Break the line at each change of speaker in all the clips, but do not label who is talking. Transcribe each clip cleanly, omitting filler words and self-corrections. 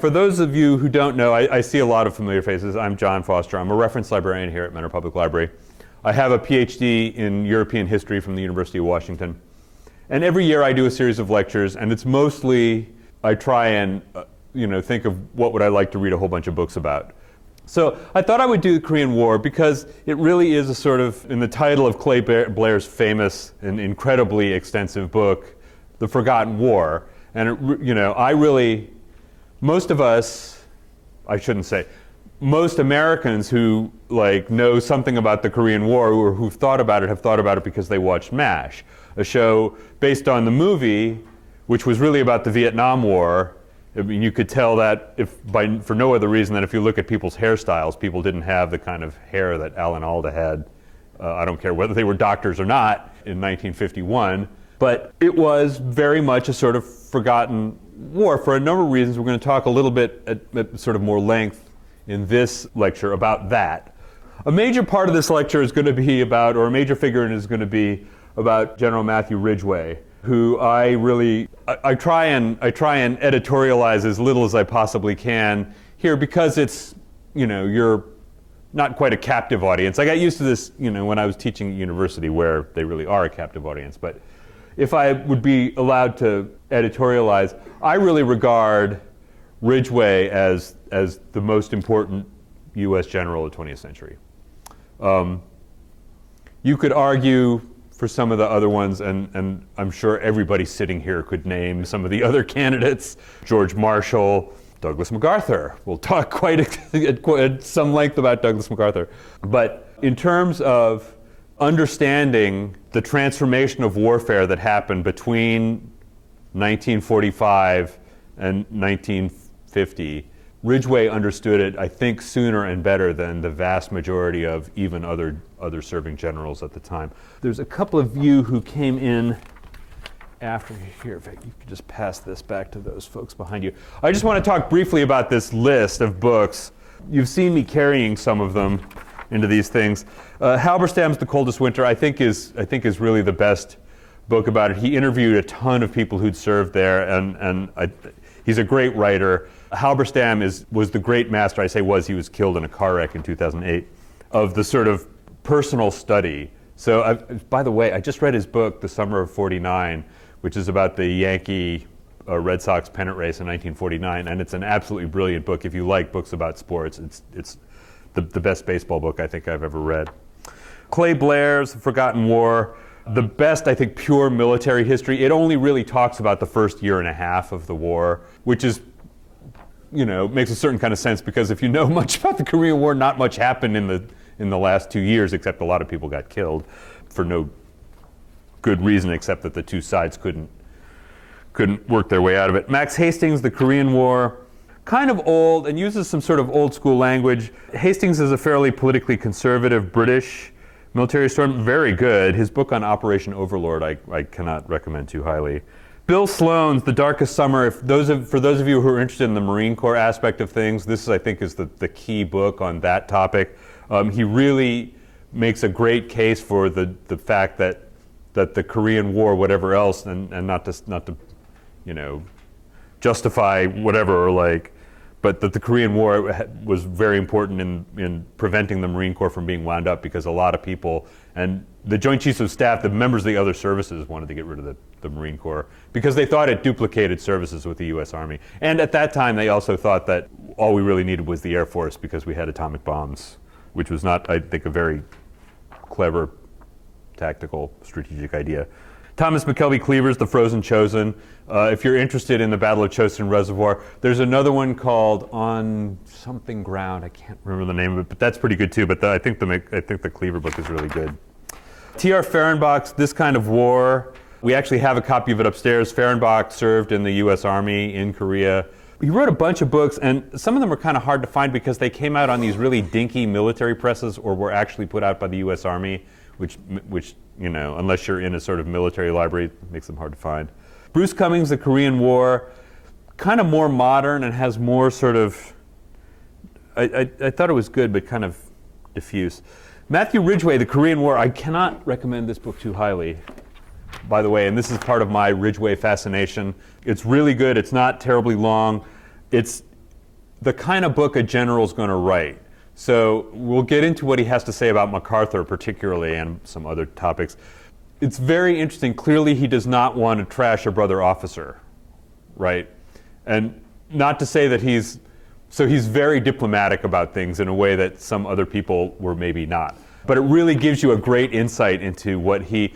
For those of you who don't know, I see a lot of familiar faces. I'm John Foster. I'm a reference librarian here at Mentor Public Library. I have a PhD in European history from the University of Washington. And every year I do a series of lectures, and it's mostly, I try and think of what would I like to read a whole bunch of books about. So I thought I would do the Korean War because it really is a sort of, in the title of Clay Blair's famous and incredibly extensive book, The Forgotten War. And most of us, I shouldn't say, most Americans who know something about the Korean War or who've thought about it have thought about it because they watched MASH, a show based on the movie, which was really about the Vietnam War. I mean, you could tell that for no other reason than if you look at people's hairstyles, people didn't have the kind of hair that Alan Alda had. I don't care whether they were doctors or not in 1951, but it was very much a sort of forgotten war for a number of reasons. We're going to talk a little bit at sort of more length in this lecture about that. A major part of this lecture is going to be about, or a major figure is going to be about General Matthew Ridgway, who I try and editorialize as little as I possibly can here because it's, you're not quite a captive audience. I got used to this, when I was teaching at university where they really are a captive audience. But if I would be allowed to editorialize, I really regard Ridgway as the most important U.S. general of the 20th century. You could argue for some of the other ones, and I'm sure everybody sitting here could name some of the other candidates. George Marshall, Douglas MacArthur. We'll talk at some length about Douglas MacArthur. But in terms of understanding the transformation of warfare that happened between 1945 and 1950, Ridgway understood it, I think, sooner and better than the vast majority of even other serving generals at the time. There's a couple of you who came in after me here. In fact, you could just pass this back to those folks behind you. I just want to talk briefly about this list of books. You've seen me carrying some of them into these things. Halberstam's The Coldest Winter, I think is really the best book about it. He interviewed a ton of people who'd served there, and he's a great writer. Halberstam was the great master. He was killed in a car wreck in 2008, of the sort of personal study. So, by the way, I just read his book, The Summer of '49, which is about the Yankee Red Sox pennant race in 1949, and it's an absolutely brilliant book. If you like books about sports, it's the best baseball book I think I've ever read. Clay Blair's Forgotten War, the best, I think, pure military history. It only really talks about the first year and a half of the war, which is, makes a certain kind of sense because if you know much about the Korean War, not much happened in the last 2 years, except a lot of people got killed for no good reason except that the two sides couldn't work their way out of it. Max Hastings, The Korean War, kind of old and uses some sort of old school language. Hastings is a fairly politically conservative British military historian, very good. His book on Operation Overlord I cannot recommend too highly. Bill Sloan's The Darkest Summer, for those of you who are interested in the Marine Corps aspect of things, this I think is the key book on that topic. He really makes a great case for the fact that the Korean War, whatever else, and not to justify whatever, but that the Korean War was very important in preventing the Marine Corps from being wound up because a lot of people, and the Joint Chiefs of Staff, the members of the other services wanted to get rid of the Marine Corps because they thought it duplicated services with the U.S. Army. And at that time, they also thought that all we really needed was the Air Force because we had atomic bombs, which was not, I think, a very clever, tactical, strategic idea. Thomas McKelvey Cleaver's The Frozen Chosen. If you're interested in the Battle of Chosin Reservoir, there's another one called On Something Ground. I can't remember the name of it, but that's pretty good too. But I think the Cleaver book is really good. T.R. Fehrenbach's This Kind of War. We actually have a copy of it upstairs. Fehrenbach served in the U.S. Army in Korea. He wrote a bunch of books, and some of them are kind of hard to find because they came out on these really dinky military presses or were actually put out by the U.S. Army, which unless you're in a sort of military library, makes them hard to find. Bruce Cummings' The Korean War, kind of more modern and has more sort of, I thought it was good, but kind of diffuse. Matthew Ridgway, The Korean War, I cannot recommend this book too highly, by the way, and this is part of my Ridgway fascination. It's really good. It's not terribly long. It's the kind of book a general's going to write. So we'll get into what he has to say about MacArthur particularly and some other topics. It's very interesting. Clearly he does not want to trash a brother officer, right? And not to say that he's very diplomatic about things in a way that some other people were maybe not. But it really gives you a great insight into when he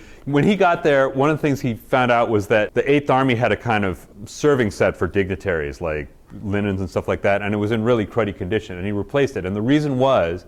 got there, one of the things he found out was that the 8th Army had a kind of serving set for dignitaries, like linens and stuff like that, and it was in really cruddy condition, and he replaced it. And the reason was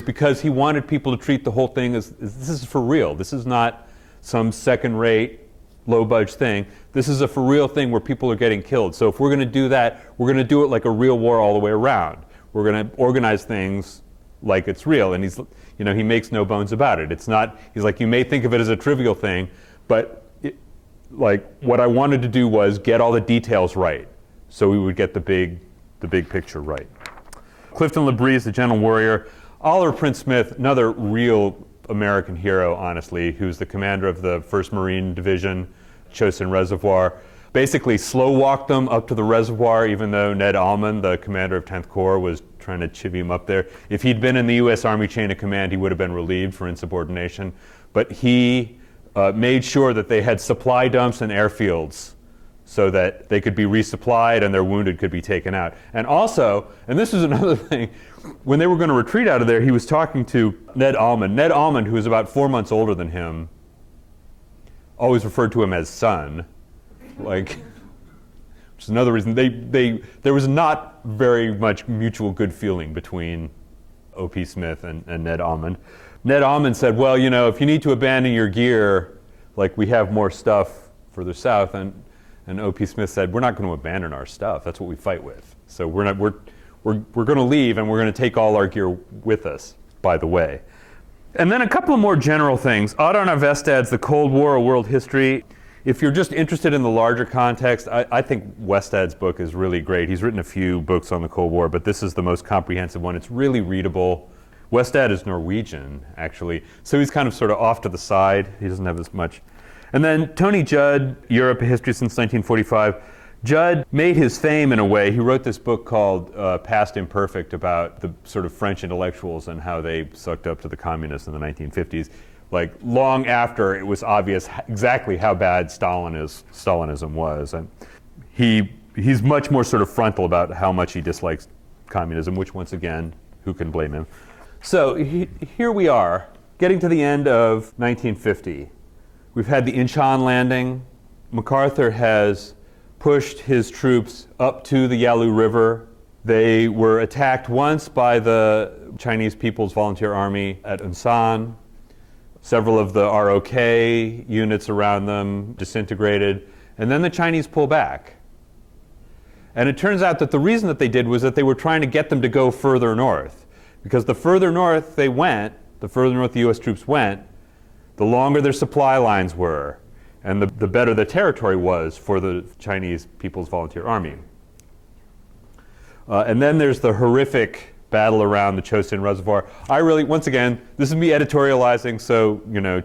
because he wanted people to treat the whole thing as this is for real. This is not some second-rate, low-budge thing. This is a for real thing where people are getting killed. So if we're going to do that, we're going to do it like a real war all the way around. We're going to organize things like it's real. And he makes no bones about it. It's not, he's like, you may think of it as a trivial thing, but what I wanted to do was get all the details right, so we would get the big picture right. Clifton Labrie, the gentle warrior. Oliver Prince Smith, another real American hero, honestly, who's the commander of the 1st Marine Division, Chosin Reservoir. Basically slow-walked them up to the reservoir, even though Ned Almond, the commander of 10th Corps, was trying to chivvy him up there. If he'd been in the U.S. Army chain of command, he would have been relieved for insubordination. But he made sure that they had supply dumps and airfields so that they could be resupplied and their wounded could be taken out. And also, and this is another thing, when they were going to retreat out of there, he was talking to Ned Almond. Ned Almond, who was about 4 months older than him, always referred to him as son. Which is another reason there was not very much mutual good feeling between O.P. Smith and Ned Almond. Ned Almond said, well, if you need to abandon your gear, we have more stuff further south, and O.P. Smith said, we're not going to abandon our stuff. That's what we fight with. So we're going to leave, and we're going to take all our gear with us, by the way. And then a couple of more general things. Otto Vestad's The Cold War, A World History. If you're just interested in the larger context, I think Westad's book is really great. He's written a few books on the Cold War, but this is the most comprehensive one. It's really readable. Westad is Norwegian, actually, so he's kind of sort of off to the side. He doesn't have as much. And then Tony Judd, Europe, A History Since 1945. Judd made his fame in a way. He wrote this book called Past Imperfect about the sort of French intellectuals and how they sucked up to the communists in the 1950s. Long after it was obvious exactly how bad Stalinism was. And he's much more sort of frontal about how much he dislikes communism, which once again, who can blame him? So here we are, getting to the end of 1950. We've had the Incheon landing. MacArthur has pushed his troops up to the Yalu River. They were attacked once by the Chinese People's Volunteer Army at Unsan. Several of the ROK units around them disintegrated, and then the Chinese pull back. And it turns out that the reason that they did was that they were trying to get them to go further north. Because the further north they went, the further north the U.S. troops went, the longer their supply lines were, and the better the territory was for the Chinese People's Volunteer Army. And then there's the horrific battle around the Chosin Reservoir. Once again, this is me editorializing, so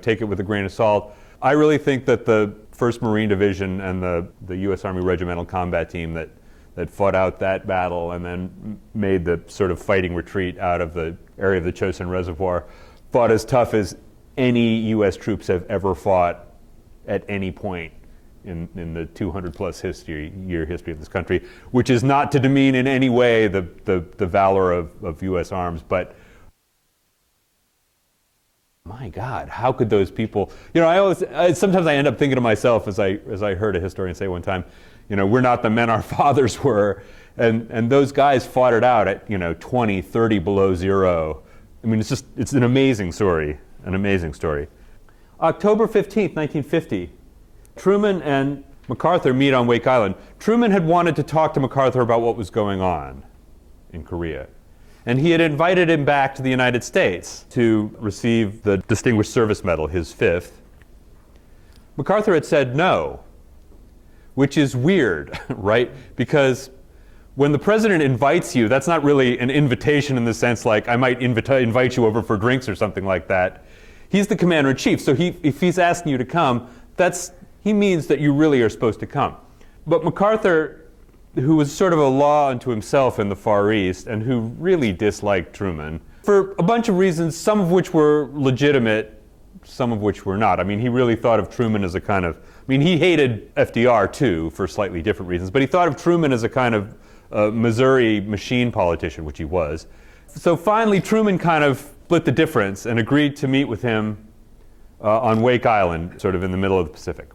take it with a grain of salt. I really think that the 1st Marine Division and the U.S. Army Regimental Combat Team that fought out that battle and then made the sort of fighting retreat out of the area of the Chosin Reservoir fought as tough as any U.S. troops have ever fought at any point in the 200-plus year history of this country, which is not to demean in any way the valor of U.S. arms, but my God, how could those people? Sometimes I end up thinking to myself, as I heard a historian say one time, we're not the men our fathers were, and those guys fought it out at 20, 30 below zero. I mean, it's an amazing story, October 15th, 1950. Truman and MacArthur meet on Wake Island. Truman had wanted to talk to MacArthur about what was going on in Korea. And he had invited him back to the United States to receive the Distinguished Service Medal, his 5th. MacArthur had said no, which is weird, right? Because when the president invites you, that's not really an invitation in the sense like I might invite you over for drinks or something like that. He's the commander-in-chief, so if he's asking you to come, he means that you really are supposed to come. But MacArthur who was sort of a law unto himself in the Far East and who really disliked Truman for a bunch of reasons, some of which were legitimate, some of which were not. I mean, he really thought of Truman as a kind of, I mean, he hated FDR too for slightly different reasons, but he thought of Truman as a kind of Missouri machine politician, which he was. So finally, Truman kind of split the difference and agreed to meet with him on Wake Island, sort of in the middle of the Pacific.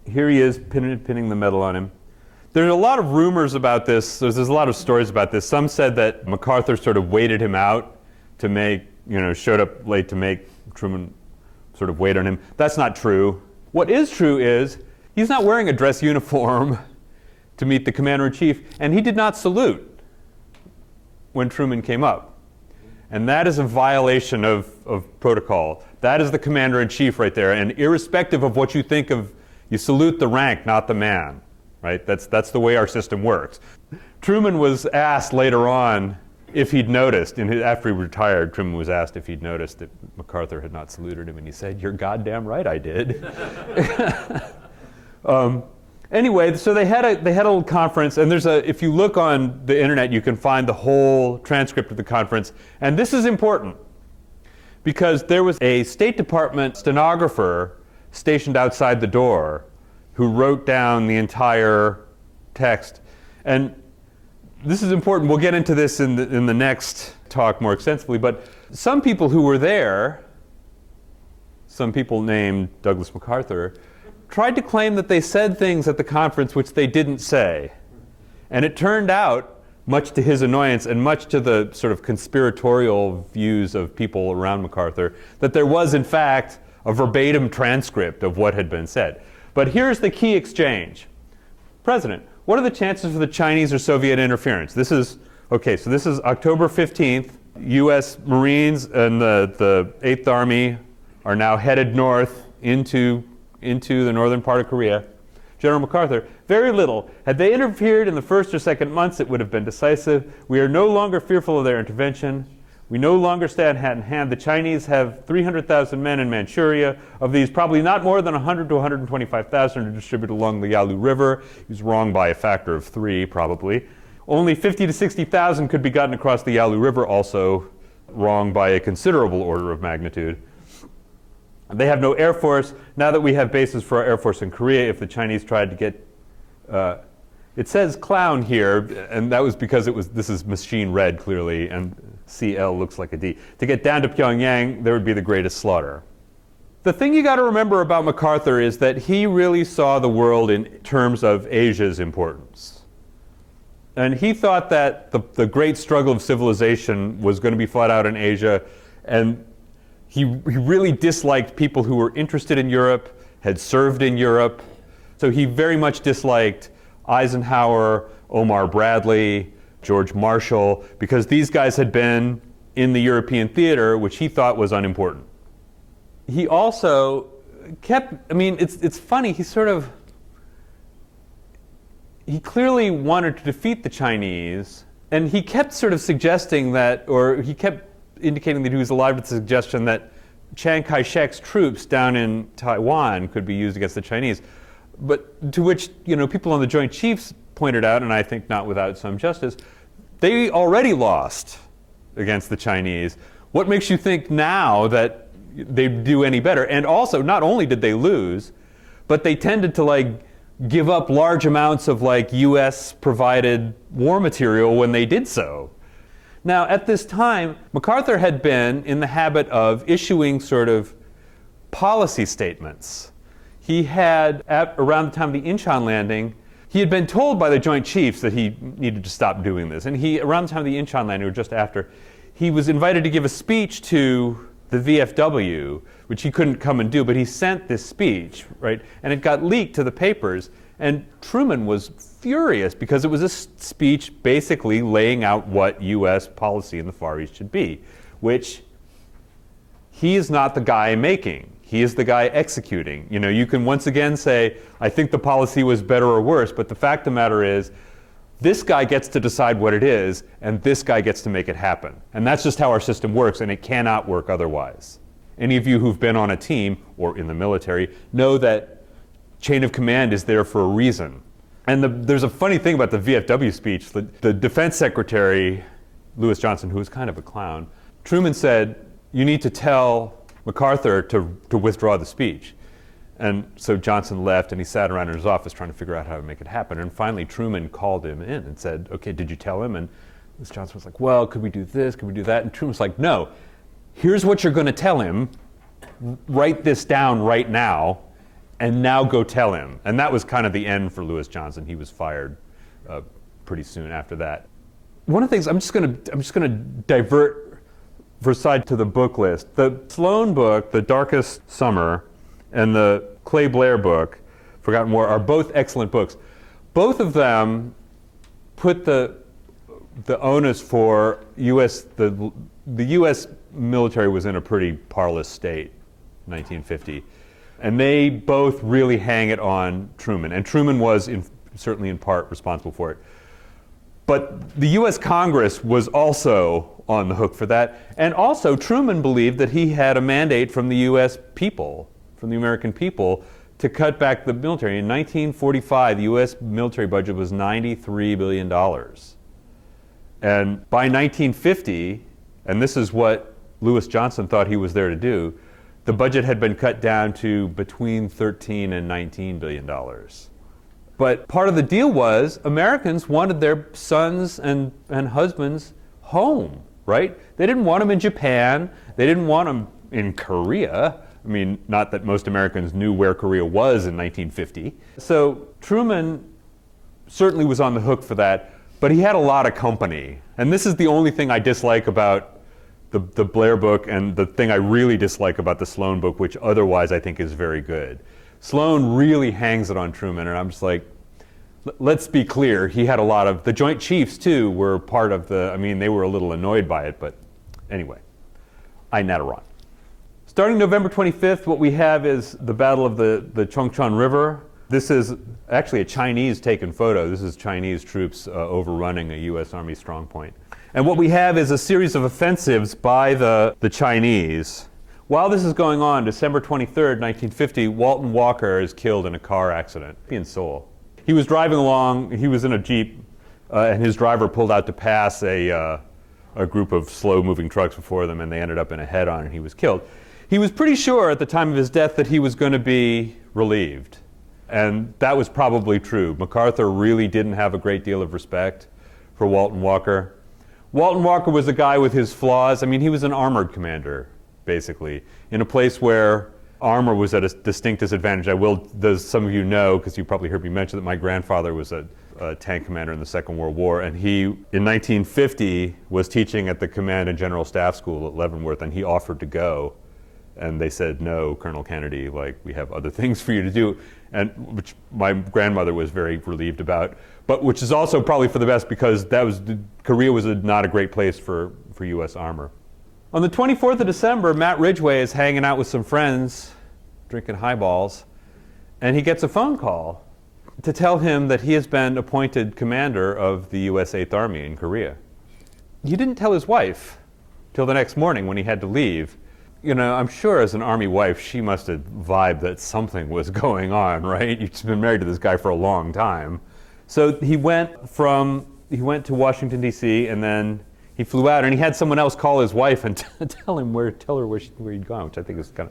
Here he is, pinning the medal on him. There are a lot of rumors about this. There's a lot of stories about this. Some said that MacArthur sort of waited him out to make, showed up late to make Truman sort of wait on him. That's not true. What is true is he's not wearing a dress uniform to meet the commander-in-chief, and he did not salute when Truman came up. And that is a violation of protocol. That is the commander-in-chief right there, and irrespective of what you think of, you salute the rank, not the man, right? That's the way our system works. Truman was asked later on if he'd noticed, after he retired, Truman was asked if he'd noticed that MacArthur had not saluted him, and he said, "You're goddamn right I did." Anyway, so they had a little conference, and if you look on the internet, you can find the whole transcript of the conference. And this is important because there was a State Department stenographer stationed outside the door who wrote down the entire text. And this is important. We'll get into this in the next talk more extensively. But some people who were there, some people named Douglas MacArthur, tried to claim that they said things at the conference which they didn't say. And it turned out, much to his annoyance and much to the sort of conspiratorial views of people around MacArthur, that there was, in fact, a verbatim transcript of what had been said. But here's the key exchange. President, what are the chances of the Chinese or Soviet interference? This is October 15th. U.S. Marines and the 8th Army are now headed north into the northern part of Korea. General MacArthur, very little. Had they interfered in the first or second months, it would have been decisive. We are no longer fearful of their intervention. We no longer stand hand in hand. The Chinese have 300,000 men in Manchuria. Of these, probably not more than 100 to 125,000 are distributed along the Yalu River. He's wrong by a factor of 3, probably. Only 50 to 60,000 could be gotten across the Yalu River, also wrong by a considerable order of magnitude. They have no air force. Now that we have bases for our air force in Korea, if the Chinese tried to get, it says clown here, and that was because this is machine red clearly, and CL looks like a D. To get down to Pyongyang, there would be the greatest slaughter. The thing you got to remember about MacArthur is that he really saw the world in terms of Asia's importance. And he thought that the great struggle of civilization was going to be fought out in Asia, and he really disliked people who were interested in Europe, had served in Europe. So he very much disliked Eisenhower, Omar Bradley, George Marshall, because these guys had been in the European theater, which he thought was unimportant. He also it's funny, he clearly wanted to defeat the Chinese, and he kept sort of suggesting that, or he kept indicating that he was alive with the suggestion that Chiang Kai-shek's troops down in Taiwan could be used against the Chinese. But to which, people on the Joint Chiefs pointed out, and I think not without some justice, they already lost against the Chinese. What makes you think now that they'd do any better? And also, not only did they lose, but they tended to give up large amounts of US provided war material when they did so. Now, at this time, MacArthur had been in the habit of issuing sort of policy statements. He had, around the time of the Incheon landing, he had been told by the Joint Chiefs that he needed to stop doing this. And around the time of the Incheon landing, or just after, he was invited to give a speech to the VFW, which he couldn't come and do, but he sent this speech, right? And it got leaked to the papers. And Truman was furious because it was a speech basically laying out what U.S. policy in the Far East should be, which he is not the guy making. He is the guy executing. You can once again say, I think the policy was better or worse, but the fact of the matter is, this guy gets to decide what it is, and this guy gets to make it happen. And that's just how our system works, and it cannot work otherwise. Any of you who've been on a team, or in the military, know that chain of command is there for a reason. And there's a funny thing about the VFW speech. The defense secretary, Lewis Johnson, who was kind of a clown, Truman said, "You need to tell MacArthur to withdraw the speech." And so Johnson left, and he sat around in his office trying to figure out how to make it happen. And finally, Truman called him in and said, "Okay, did you tell him?" And Lewis Johnson was like, "Well, could we do this? Could we do that?" And Truman was like, "No, here's what you're going to tell him. Write this down right now, and now go tell him." And that was kind of the end for Lewis Johnson. He was fired pretty soon after that. One of the things I'm just going to divert for aside to the book list. The Sloan book, The Darkest Summer, and the Clay Blair book, Forgotten War, are both excellent books. Both of them put the onus for the U.S. military was in a pretty parlous state in 1950. And they both really hang it on Truman. And Truman was certainly in part responsible for it. But the U.S. Congress was also on the hook for that. And also, Truman believed that he had a mandate from the U.S. people, from the American people, to cut back the military. In 1945, the U.S. military budget was $93 billion. And by 1950, and this is what Lewis Johnson thought he was there to do, the budget had been cut down to between $13 and $19 billion. But part of the deal was Americans wanted their sons and husbands home, right? They didn't want them in Japan. They didn't want them in Korea. I mean, not that most Americans knew where Korea was in 1950. So Truman certainly was on the hook for that, but he had a lot of company. And this is the only thing I dislike about the Blair book, and the thing I really dislike about the Sloan book, which otherwise I think is very good. Sloan really hangs it on Truman, and I'm just like, let's be clear, he had a lot of, the Joint Chiefs too were part of they were a little annoyed by it, but anyway, I Nataron. Starting November 25th, what we have is the Battle of the Chongchon River. This is actually a Chinese taken photo. This is Chinese troops overrunning a U.S. Army strongpoint. And what we have is a series of offensives by the Chinese. While this is going on, December 23rd, 1950, Walton Walker is killed in a car accident in Seoul. He was driving along, he was in a Jeep, and his driver pulled out to pass a group of slow-moving trucks before them, and they ended up in a head-on, and he was killed. He was pretty sure at the time of his death that he was going to be relieved. And that was probably true. MacArthur really didn't have a great deal of respect for Walton Walker. Walton Walker was a guy with his flaws. I mean, he was an armored commander, basically, in a place where armor was at a distinct disadvantage. Some of you know, because you probably heard me mention that my grandfather was a tank commander in the Second World War, and he, in 1950, was teaching at the Command and General Staff School at Leavenworth, and he offered to go. And they said, "No, Colonel Kennedy, we have other things for you to do," and which my grandmother was very relieved about, but which is also probably for the best, because Korea was not a great place for U.S. armor. On the 24th of December, Matt Ridgway is hanging out with some friends, drinking highballs, and he gets a phone call to tell him that he has been appointed commander of the U.S. 8th Army in Korea. He didn't tell his wife till the next morning when he had to leave. You know, I'm sure as an Army wife, she must have vibed that something was going on, right? You've been married to this guy for a long time. So he went to Washington, D.C., and then he flew out, and he had someone else call his wife and tell her where he'd gone, which I think is kind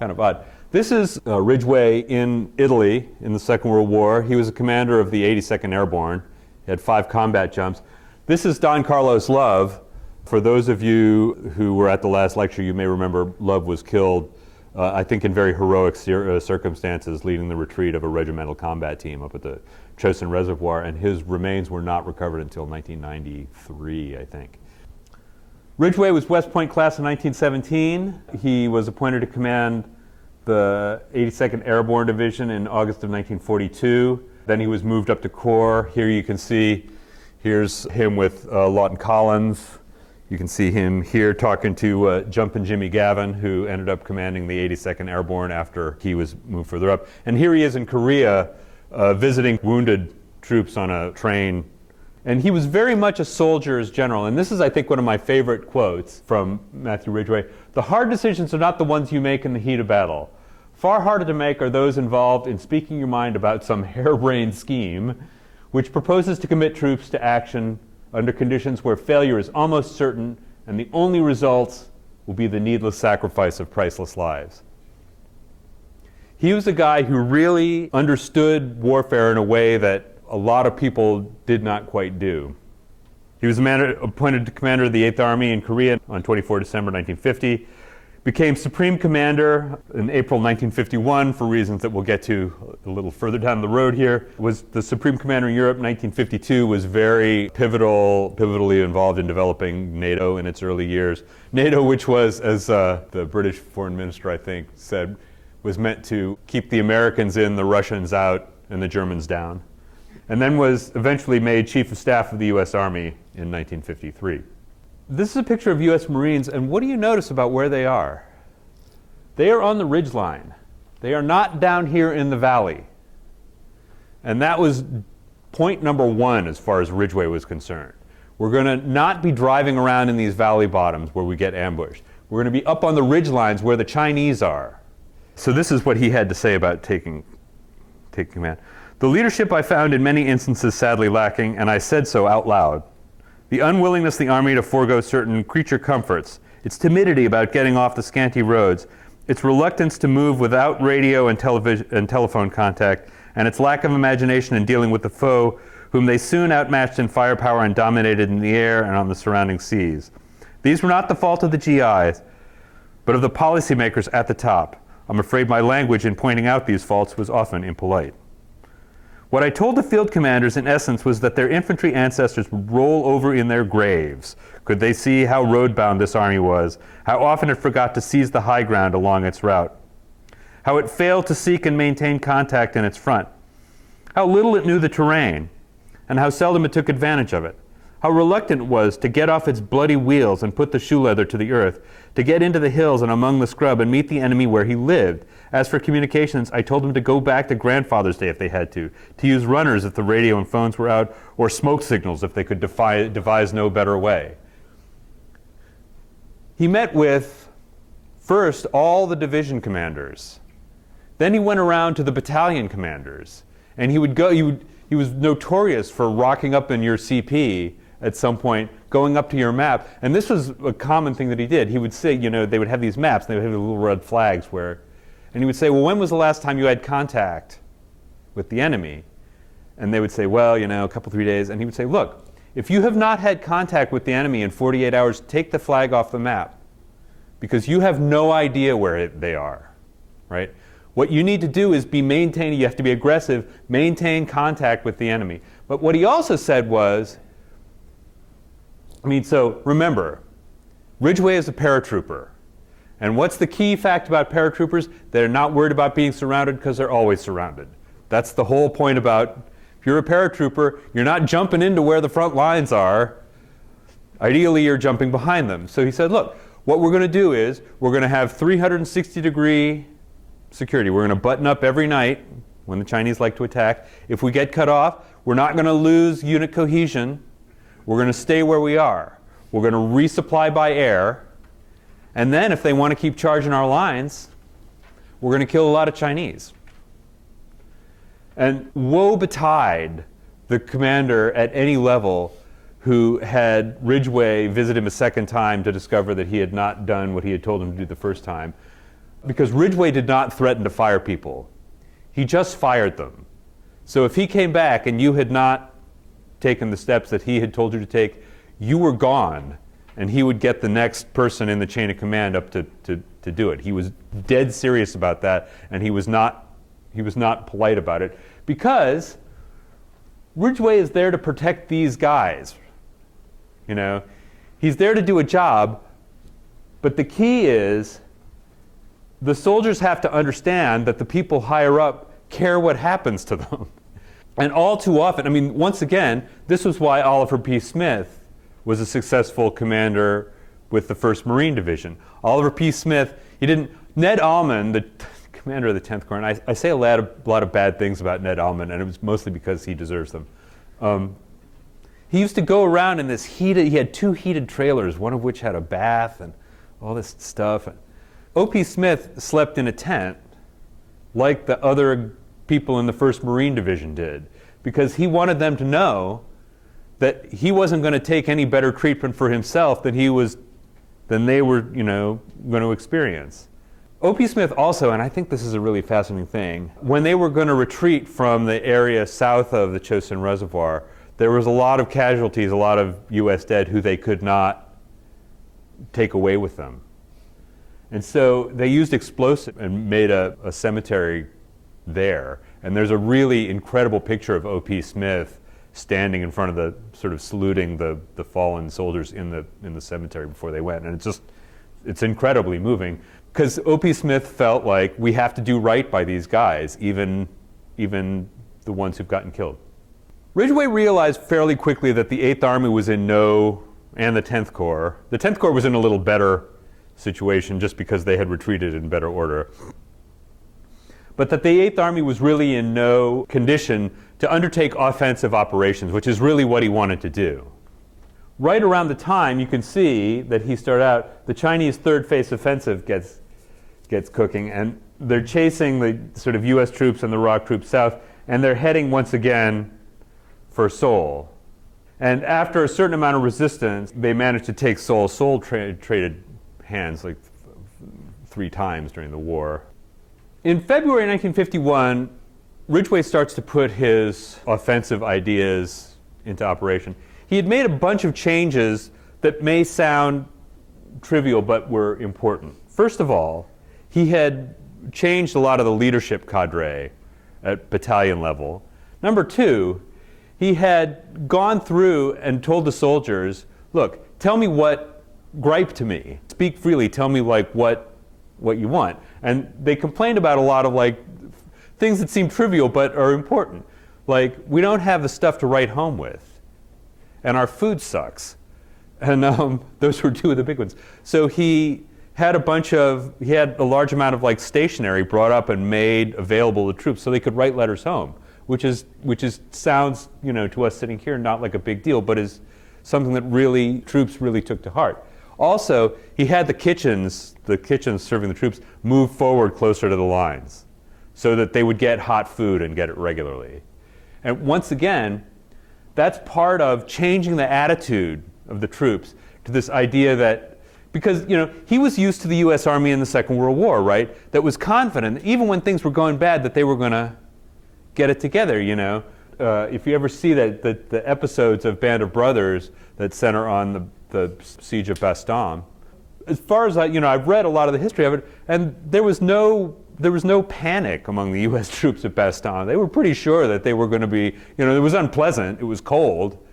of odd. This is Ridgway in Italy in the Second World War. He was a commander of the 82nd Airborne. He had 5 combat jumps. This is Don Carlos Love. For those of you who were at the last lecture, you may remember Love was killed, I think in very heroic circumstances, leading the retreat of a regimental combat team up at the Chosin Reservoir, and his remains were not recovered until 1993, I think. Ridgway was West Point class in 1917. He was appointed to command the 82nd Airborne Division in August of 1942. Then he was moved up to Corps. Here you can see, here's him with Lawton Collins. You can see him here talking to Jumpin' Jimmy Gavin, who ended up commanding the 82nd Airborne after he was moved further up. And here he is in Korea visiting wounded troops on a train. And he was very much a soldier's general. And this is, I think, one of my favorite quotes from Matthew Ridgway. "The hard decisions are not the ones you make in the heat of battle. Far harder to make are those involved in speaking your mind about some harebrained scheme which proposes to commit troops to action under conditions where failure is almost certain and the only results will be the needless sacrifice of priceless lives. He was a guy who really understood warfare in a way that a lot of people did not quite do. He was appointed commander of the 8th Army in Korea on 24 December 1950, became Supreme Commander in April 1951 for reasons that we'll get to a little further down the road here. Was the Supreme Commander in Europe in 1952, was very pivotally involved in developing NATO in its early years. NATO, which was, as the British Foreign Minister, I think, said, was meant to keep the Americans in, the Russians out, and the Germans down. And then was eventually made Chief of Staff of the U.S. Army in 1953. This is a picture of U.S. Marines, and what do you notice about where they are? They are on the ridgeline. They are not down here in the valley. And that was point number one as far as Ridgeway was concerned. We're going to not be driving around in these valley bottoms where we get ambushed. We're going to be up on the ridgelines where the Chinese are. So this is what he had to say about taking command. The leadership I found in many instances sadly lacking, and I said so out loud. The unwillingness of the Army to forego certain creature comforts, its timidity about getting off the scanty roads, its reluctance to move without radio and telephone contact, and its lack of imagination in dealing with the foe, whom they soon outmatched in firepower and dominated in the air and on the surrounding seas. These were not the fault of the GIs, but of the policymakers at the top. I'm afraid my language in pointing out these faults was often impolite. What I told the field commanders in essence was that their infantry ancestors would roll over in their graves could they see how road-bound this army was, how often it forgot to seize the high ground along its route, how it failed to seek and maintain contact in its front, how little it knew the terrain, and how seldom it took advantage of it, how reluctant it was to get off its bloody wheels and put the shoe leather to the earth, to get into the hills and among the scrub and meet the enemy where he lived. As for communications, I told them to go back to Grandfather's Day if they had to use runners if the radio and phones were out, or smoke signals if they could devise no better way. He met with, first, all the division commanders. Then he went around to the battalion commanders. And he was notorious for rocking up in your CP at some point, going up to your map. And this was a common thing that he did. He would say, they would have these maps, and they would have little red flags and he would say, well, when was the last time you had contact with the enemy? And they would say, well, a couple, 3 days. And he would say, look, if you have not had contact with the enemy in 48 hours, take the flag off the map, because you have no idea where they are, right? What you need to do is you have to be aggressive, maintain contact with the enemy. But what he also said was, so remember, Ridgway is a paratrooper. And what's the key fact about paratroopers? They're not worried about being surrounded because they're always surrounded. That's the whole point about, if you're a paratrooper, you're not jumping into where the front lines are. Ideally, you're jumping behind them. So he said, look, what we're going to do is we're going to have 360-degree security. We're going to button up every night when the Chinese like to attack. If we get cut off, we're not going to lose unit cohesion. We're going to stay where we are. We're going to resupply by air. And then if they want to keep charging our lines, we're going to kill a lot of Chinese. And woe betide the commander at any level who had Ridgway visit him a second time to discover that he had not done what he had told him to do the first time. Because Ridgway did not threaten to fire people. He just fired them. So if he came back and you had not taken the steps that he had told you to take, you were gone. And he would get the next person in the chain of command up to do it. He was dead serious about that, and he was not polite about it, because Ridgway is there to protect these guys. He's there to do a job, but the key is the soldiers have to understand that the people higher up care what happens to them. And all too often, once again, this was why Oliver P. Smith was a successful commander with the 1st Marine Division. Oliver P. Smith, Ned Alman, the commander of the 10th Corps, and I say a lot of bad things about Ned Alman, and it was mostly because he deserves them. He used to go around in he had 2 heated trailers, one of which had a bath and all this stuff. O.P. Smith slept in a tent like the other people in the 1st Marine Division did, because he wanted them to know that he wasn't going to take any better treatment for himself than they were, going to experience. O.P. Smith also, and I think this is a really fascinating thing, when they were going to retreat from the area south of the Chosin Reservoir, there was a lot of casualties, a lot of U.S. dead who they could not take away with them. And so they used explosives and made a cemetery there. And there's a really incredible picture of O.P. Smith standing in front of the, sort of saluting the fallen soldiers in the cemetery before they went. And it's incredibly moving, because O.P. Smith felt like we have to do right by these guys, even the ones who've gotten killed. Ridgway realized fairly quickly that the 8th Army was and the 10th Corps. The 10th Corps was in a little better situation just because they had retreated in better order. But that the 8th Army was really in no condition to undertake offensive operations, which is really what he wanted to do. Right around the time, you can see that he started out, the Chinese third phase offensive gets cooking, and they're chasing the sort of U.S. troops and the ROC troops south, and they're heading once again for Seoul. And after a certain amount of resistance, they managed to take Seoul. Seoul traded hands like 3 times during the war. In February 1951, Ridgway starts to put his offensive ideas into operation. He had made a bunch of changes that may sound trivial but were important. First of all, he had changed a lot of the leadership cadre at battalion level. Number 2, he had gone through and told the soldiers, look, gripe to me, speak freely, tell me like what you want. And they complained about a lot of like things that seem trivial but are important. Like, we don't have the stuff to write home with, and our food sucks. And those were 2 of the big ones. So he had a large amount of like stationery brought up and made available to troops so they could write letters home, which sounds, to us sitting here not like a big deal, but is something that troops really took to heart. Also, he had the kitchens serving the troops move forward closer to the lines so that they would get hot food and get it regularly. And once again, that's part of changing the attitude of the troops to this idea that, because he was used to the U.S. Army in the Second World War, right? That was confident, even when things were going bad, that they were going to get it together. If you ever see the episodes of Band of Brothers that center on the siege of Bastogne, as far as I've read a lot of the history of it, and there was no panic among the U.S. troops at Bastogne. They were pretty sure that they were going to be, it was unpleasant, it was cold,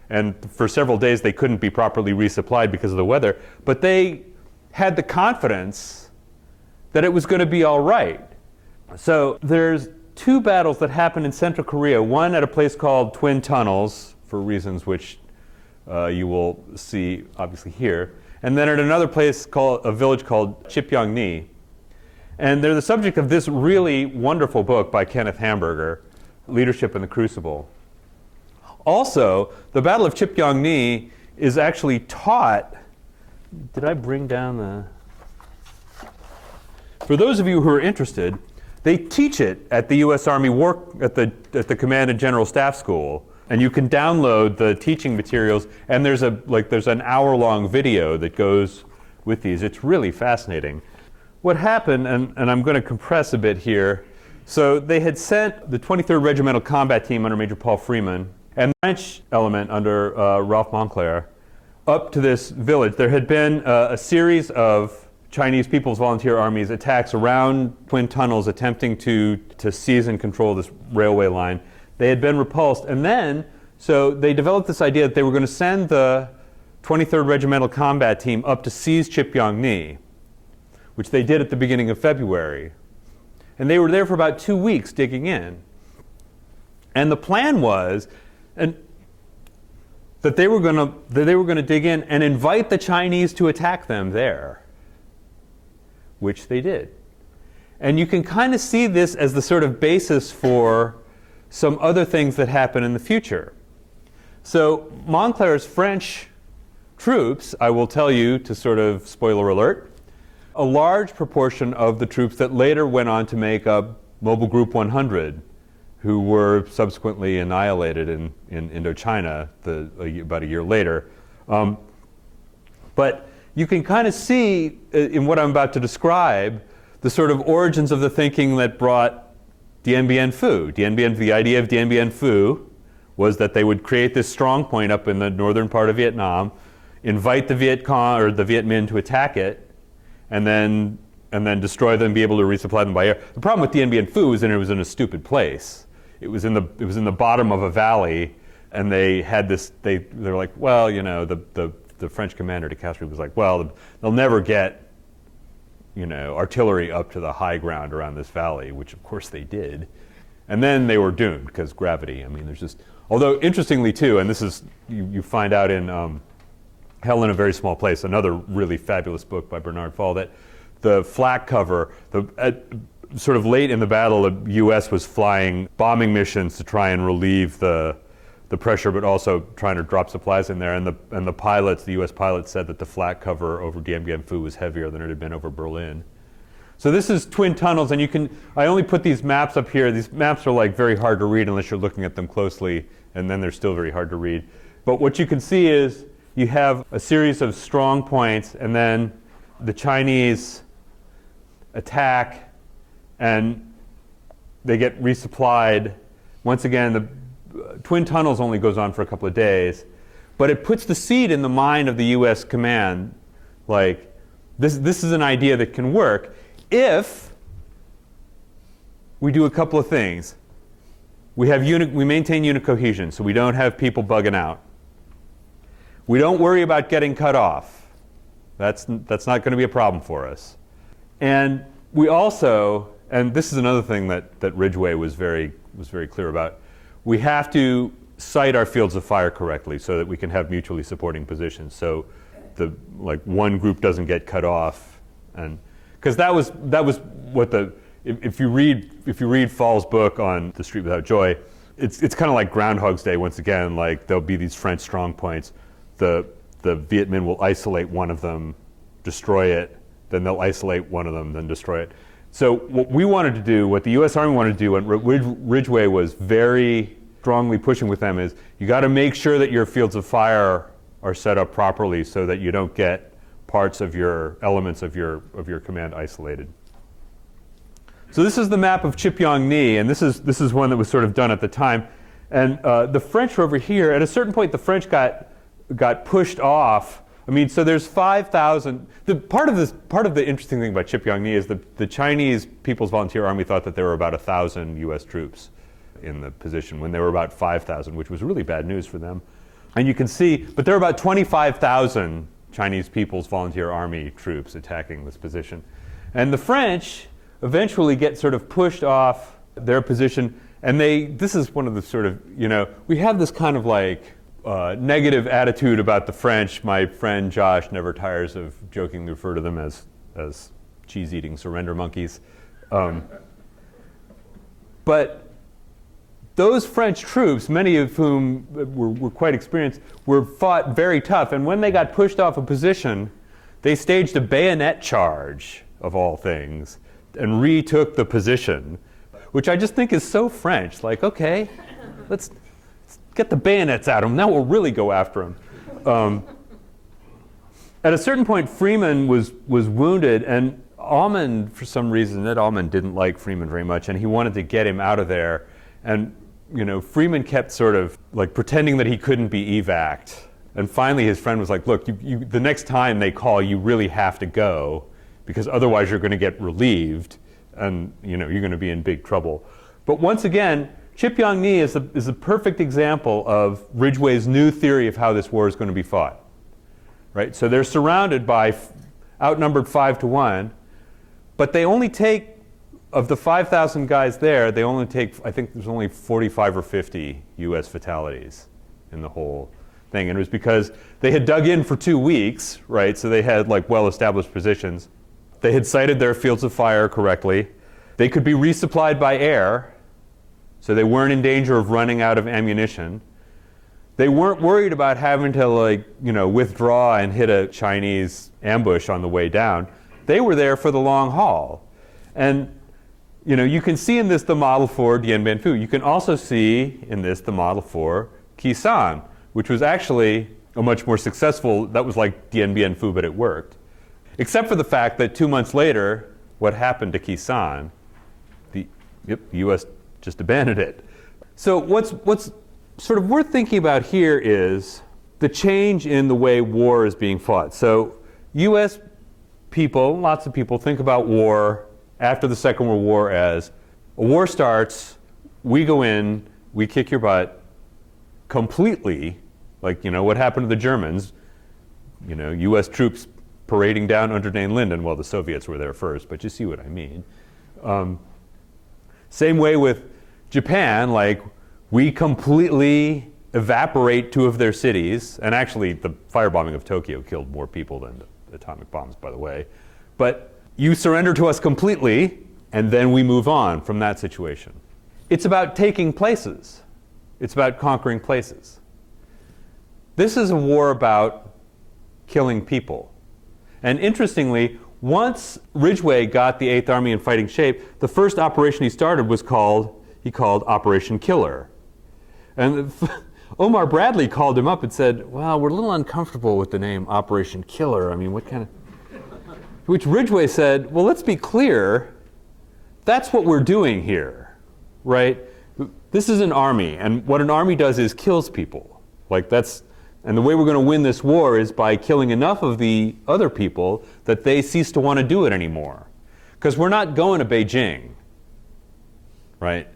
and for several days they couldn't be properly resupplied because of the weather, but they had the confidence that it was going to be all right. So there's 2 battles that happened in Central Korea, one at a place called Twin Tunnels, for reasons which you will see obviously here, and then at another place a village called Chipyong-ni. And they're the subject of this really wonderful book by Kenneth Hamburger, Leadership in the Crucible. Also, the Battle of Chipyong-ni is actually taught. Did I bring down the? For those of you who are interested, they teach it at the U.S. Army at the Command and General Staff School, and you can download the teaching materials. And there's an hour-long video that goes with these. It's really fascinating. What happened, and I'm going to compress a bit here. So they had sent the 23rd Regimental Combat Team under Major Paul Freeman and the French element under Ralph Montclair up to this village. There had been a series of Chinese People's Volunteer Army's attacks around Twin Tunnels attempting to seize and control this railway line. They had been repulsed, and then so they developed this idea that they were going to send the 23rd Regimental Combat Team up to seize Chipyong-ni, which they did at the beginning of February. And they were there for about 2 weeks digging in. And the plan was that they were going to dig in and invite the Chinese to attack them there, which they did. And you can kind of see this as the sort of basis for some other things that happen in the future. So Montclair's French troops, I will tell you to sort of spoiler alert, a large proportion of the troops that later went on to make up Mobile Group 100, who were subsequently annihilated in Indochina about a year later. But you can kind of see in what I'm about to describe the sort of origins of the thinking that brought Dien Bien Phu. The idea of Dien Bien Phu was that they would create this strong point up in the northern part of Vietnam, invite the Viet Cong or the Viet Minh to attack it, and then destroy them, be able to resupply them by air. The problem with Dien Bien Phu is that it was in a stupid place. It was in the bottom of a valley, and they had this. They're like, well, you know, the French commander de Castries was like, well, they'll never get, you know, artillery up to the high ground around this valley, which of course they did, and then they were doomed because gravity. I mean, there's just. Although interestingly too, and this is you find out in Hell in a Very Small Place, another really fabulous book by Bernard Fall, that the flak cover, sort of late in the battle, the U.S. was flying bombing missions to try and relieve the pressure, but also trying to drop supplies in there. And the pilots, the U.S. pilots, said that the flak cover over Dien Bien Phu was heavier than it had been over Berlin. So this is twin tunnels, and I only put these maps up here. These maps are like very hard to read unless you're looking at them closely, and then they're still very hard to read. But what you can see is you have a series of strong points, and then the Chinese attack, and they get resupplied. Once again, the twin tunnels only goes on for a couple of days, but it puts the seed in the mind of the U.S. command, like this is an idea that can work if we do a couple of things. We maintain unit cohesion, so we don't have people bugging out. We don't worry about getting cut off. That's not going to be a problem for us. And we also, and this is another thing that Ridgway was very clear about, we have to site our fields of fire correctly so that we can have mutually supporting positions. So one group doesn't get cut off, and because that was what if you read Fall's book on The Street Without Joy, it's kind of like Groundhog's Day once again. Like there'll be these French strong points. The Viet Minh will isolate one of them, destroy it, then they'll isolate one of them, then destroy it. So what we wanted to do, what the U.S. Army wanted to do, and Ridgway was very strongly pushing with them, is you got to make sure that your fields of fire are set up properly so that you don't get parts of your elements of your command isolated. So this is the map of Chipyong-ni, and this is one that was sort of done at the time. And the French were over here. At a certain point, the French got pushed off. I mean, so there's 5,000. Part of the interesting thing about Chipyong-ni is the Chinese People's Volunteer Army thought that there were about 1,000 U.S. troops in the position when there were about 5,000, which was really bad news for them. And you can see, but there are about 25,000 Chinese People's Volunteer Army troops attacking this position. And the French eventually get sort of pushed off their position, and this is one of the sort of, you know, we have this kind of like negative attitude about the French. My friend Josh never tires of jokingly refer to them as cheese-eating surrender monkeys. But those French troops, many of whom were quite experienced, were fought very tough. And when they got pushed off a position, they staged a bayonet charge, of all things, and retook the position, which I just think is so French. Like, okay, let's get the bayonets at them. Now we'll really go after them. At a certain point, Freeman was wounded, and Almond, for some reason, Ned Almond didn't like Freeman very much, and he wanted to get him out of there. And you know, Freeman kept sort of like pretending that he couldn't be evac'd. And finally, his friend was like, "Look, the next time they call, you really have to go, because otherwise you're going to get relieved, and you know you're going to be in big trouble." But once again, Chipyong-ni is a perfect example of Ridgway's new theory of how this war is going to be fought. Right? So they're surrounded by outnumbered 5-1, but they only take, of the 5,000 guys there, they only take, I think there's only 45 or 50 U.S. fatalities in the whole thing. And it was because they had dug in for 2 weeks, right? So they had like well-established positions. They had sited their fields of fire correctly. They could be resupplied by air, so they weren't in danger of running out of ammunition. They weren't worried about having to withdraw and hit a Chinese ambush on the way down. They were there for the long haul. And You can see in this the model for Dien Bien Phu. You can also see in this the model for Kisan, which was actually a much more successful, that was like Dien Bien Phu, but it worked. Except for the fact that 2 months later, what happened to Kisan? The U.S. just abandoned it. So what's sort of worth thinking about here is the change in the way war is being fought. So U.S. people, lots of people, think about war after the Second World War as a war starts, we go in, we kick your butt completely, like, what happened to the Germans, U.S. troops parading down under Dane Linden. Well, the Soviets were there first, but you see what I mean. Same way with Japan, like, we completely evaporate 2 of their cities, and actually the firebombing of Tokyo killed more people than the atomic bombs, by the way. But you surrender to us completely, and then we move on from that situation. It's about taking places. It's about conquering places. This is a war about killing people. And interestingly, once Ridgway got the 8th Army in fighting shape, the first operation he started was he called Operation Killer. And Omar Bradley called him up and said, well, we're a little uncomfortable with the name Operation Killer. I mean, what kind of... Which Ridgway said, well, let's be clear, that's what we're doing here, right? This is an army, and what an army does is kills people. And the way we're going to win this war is by killing enough of the other people that they cease to want to do it anymore. Because we're not going to Beijing, right?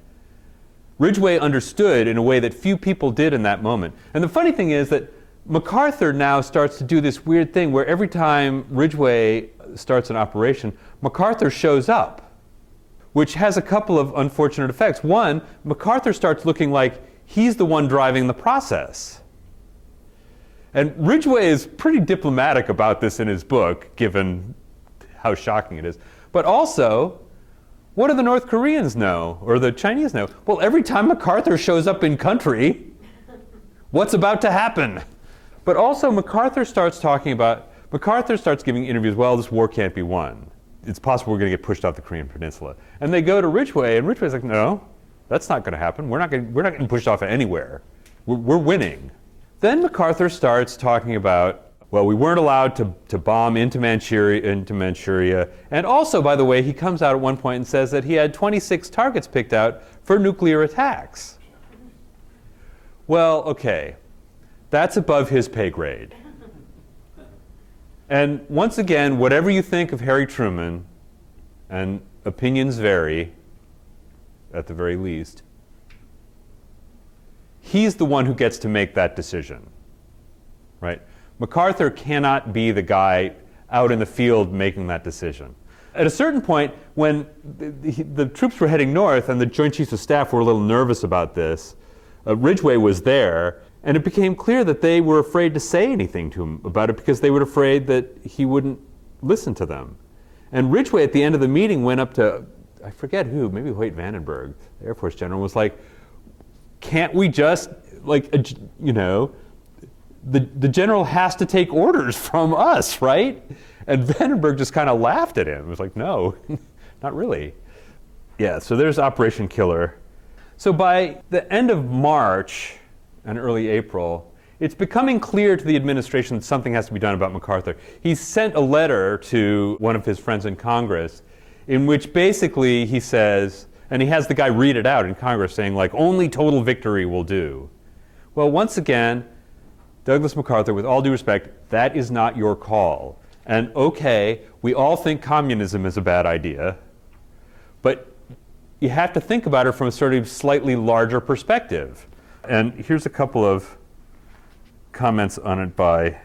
Ridgway understood in a way that few people did in that moment. And the funny thing is that MacArthur now starts to do this weird thing where every time Ridgway starts an operation, MacArthur shows up, which has a couple of unfortunate effects. One, MacArthur starts looking like he's the one driving the process. And Ridgway is pretty diplomatic about this in his book, given how shocking it is. But also, what do the North Koreans know, or the Chinese know? Well, every time MacArthur shows up in country, what's about to happen? But also MacArthur starts giving interviews, well, this war can't be won. It's possible we're going to get pushed off the Korean Peninsula. And they go to Ridgway, and Ridgway's like, no, that's not going to happen. We're not getting pushed off anywhere. We're winning. Then MacArthur starts talking about, well, we weren't allowed to bomb into Manchuria. And also, by the way, he comes out at one point and says that he had 26 targets picked out for nuclear attacks. Well, okay. That's above his pay grade. And once again, whatever you think of Harry Truman, and opinions vary, at the very least, he's the one who gets to make that decision, right? MacArthur cannot be the guy out in the field making that decision. At a certain point, when the troops were heading north and the Joint Chiefs of Staff were a little nervous about this, Ridgway was there, and it became clear that they were afraid to say anything to him about it because they were afraid that he wouldn't listen to them. And Ridgway at the end of the meeting went up to, I forget who, maybe Hoyt Vandenberg, the Air Force general, was like, can't we just, the general has to take orders from us, right? And Vandenberg just kind of laughed at him. It was like, no, not really. Yeah, so there's Operation Killer. So by the end of March and early April, it's becoming clear to the administration that something has to be done about MacArthur. He sent a letter to one of his friends in Congress in which basically he says, and he has the guy read it out in Congress saying, like, only total victory will do. Well, once again, Douglas MacArthur, with all due respect, that is not your call. And okay, we all think communism is a bad idea, but you have to think about it from a sort of slightly larger perspective. And here's a couple of comments on it by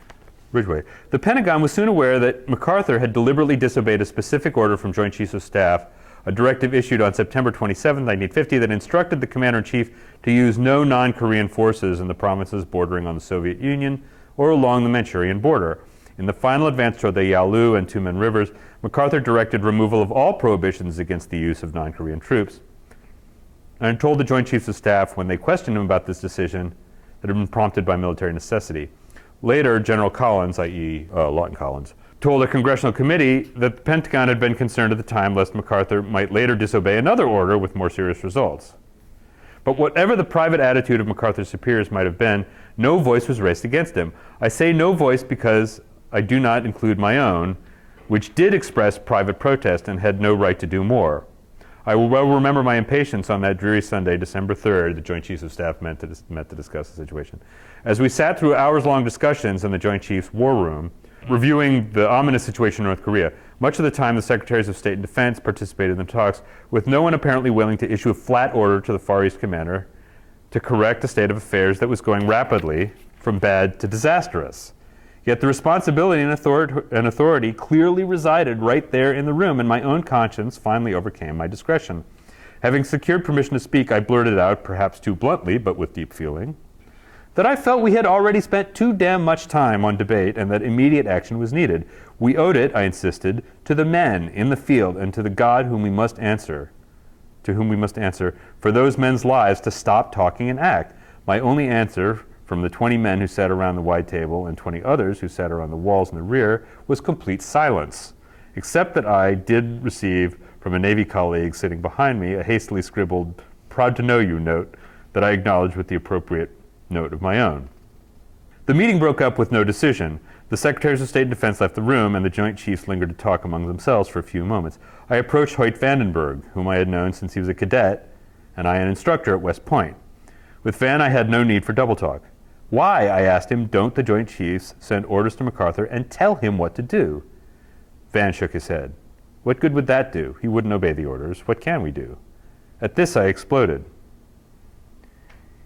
Ridgway. The Pentagon was soon aware that MacArthur had deliberately disobeyed a specific order from Joint Chiefs of Staff, a directive issued on September 27, 1950, that instructed the Commander-in-Chief to use no non-Korean forces in the provinces bordering on the Soviet Union or along the Manchurian border. In the final advance toward the Yalu and Tumen rivers, MacArthur directed removal of all prohibitions against the use of non-Korean troops, and told the Joint Chiefs of Staff when they questioned him about this decision that it had been prompted by military necessity. Later, General Collins, i.e. Lawton Collins, told a congressional committee that the Pentagon had been concerned at the time lest MacArthur might later disobey another order with more serious results. But whatever the private attitude of MacArthur's superiors might have been, no voice was raised against him. I say no voice because I do not include my own, which did express private protest and had no right to do more. I will well remember my impatience on that dreary Sunday, December 3rd, the Joint Chiefs of Staff met to discuss the situation. As we sat through hours-long discussions in the Joint Chiefs War Room, reviewing the ominous situation in North Korea, much of the time the Secretaries of State and Defense participated in the talks, with no one apparently willing to issue a flat order to the Far East commander to correct a state of affairs that was going rapidly from bad to disastrous. Yet the responsibility and authority clearly resided right there in the room, and my own conscience finally overcame my discretion. Having secured permission to speak, I blurted out, perhaps too bluntly, but with deep feeling, that I felt we had already spent too damn much time on debate and that immediate action was needed. We owed it, I insisted, to the men in the field and to the God to whom we must answer for those men's lives to stop talking and act. My only answer from the 20 men who sat around the wide table and 20 others who sat around the walls in the rear was complete silence, except that I did receive from a Navy colleague sitting behind me a hastily scribbled "proud to know you" note that I acknowledged with the appropriate note of my own. The meeting broke up with no decision. The Secretaries of State and Defense left the room, and the Joint Chiefs lingered to talk among themselves for a few moments. I approached Hoyt Vandenberg, whom I had known since he was a cadet, and I an instructor at West Point. With Van, I had no need for double talk. Why, I asked him, don't the Joint Chiefs send orders to MacArthur and tell him what to do? Van shook his head. What good would that do? He wouldn't obey the orders. What can we do? At this, I exploded.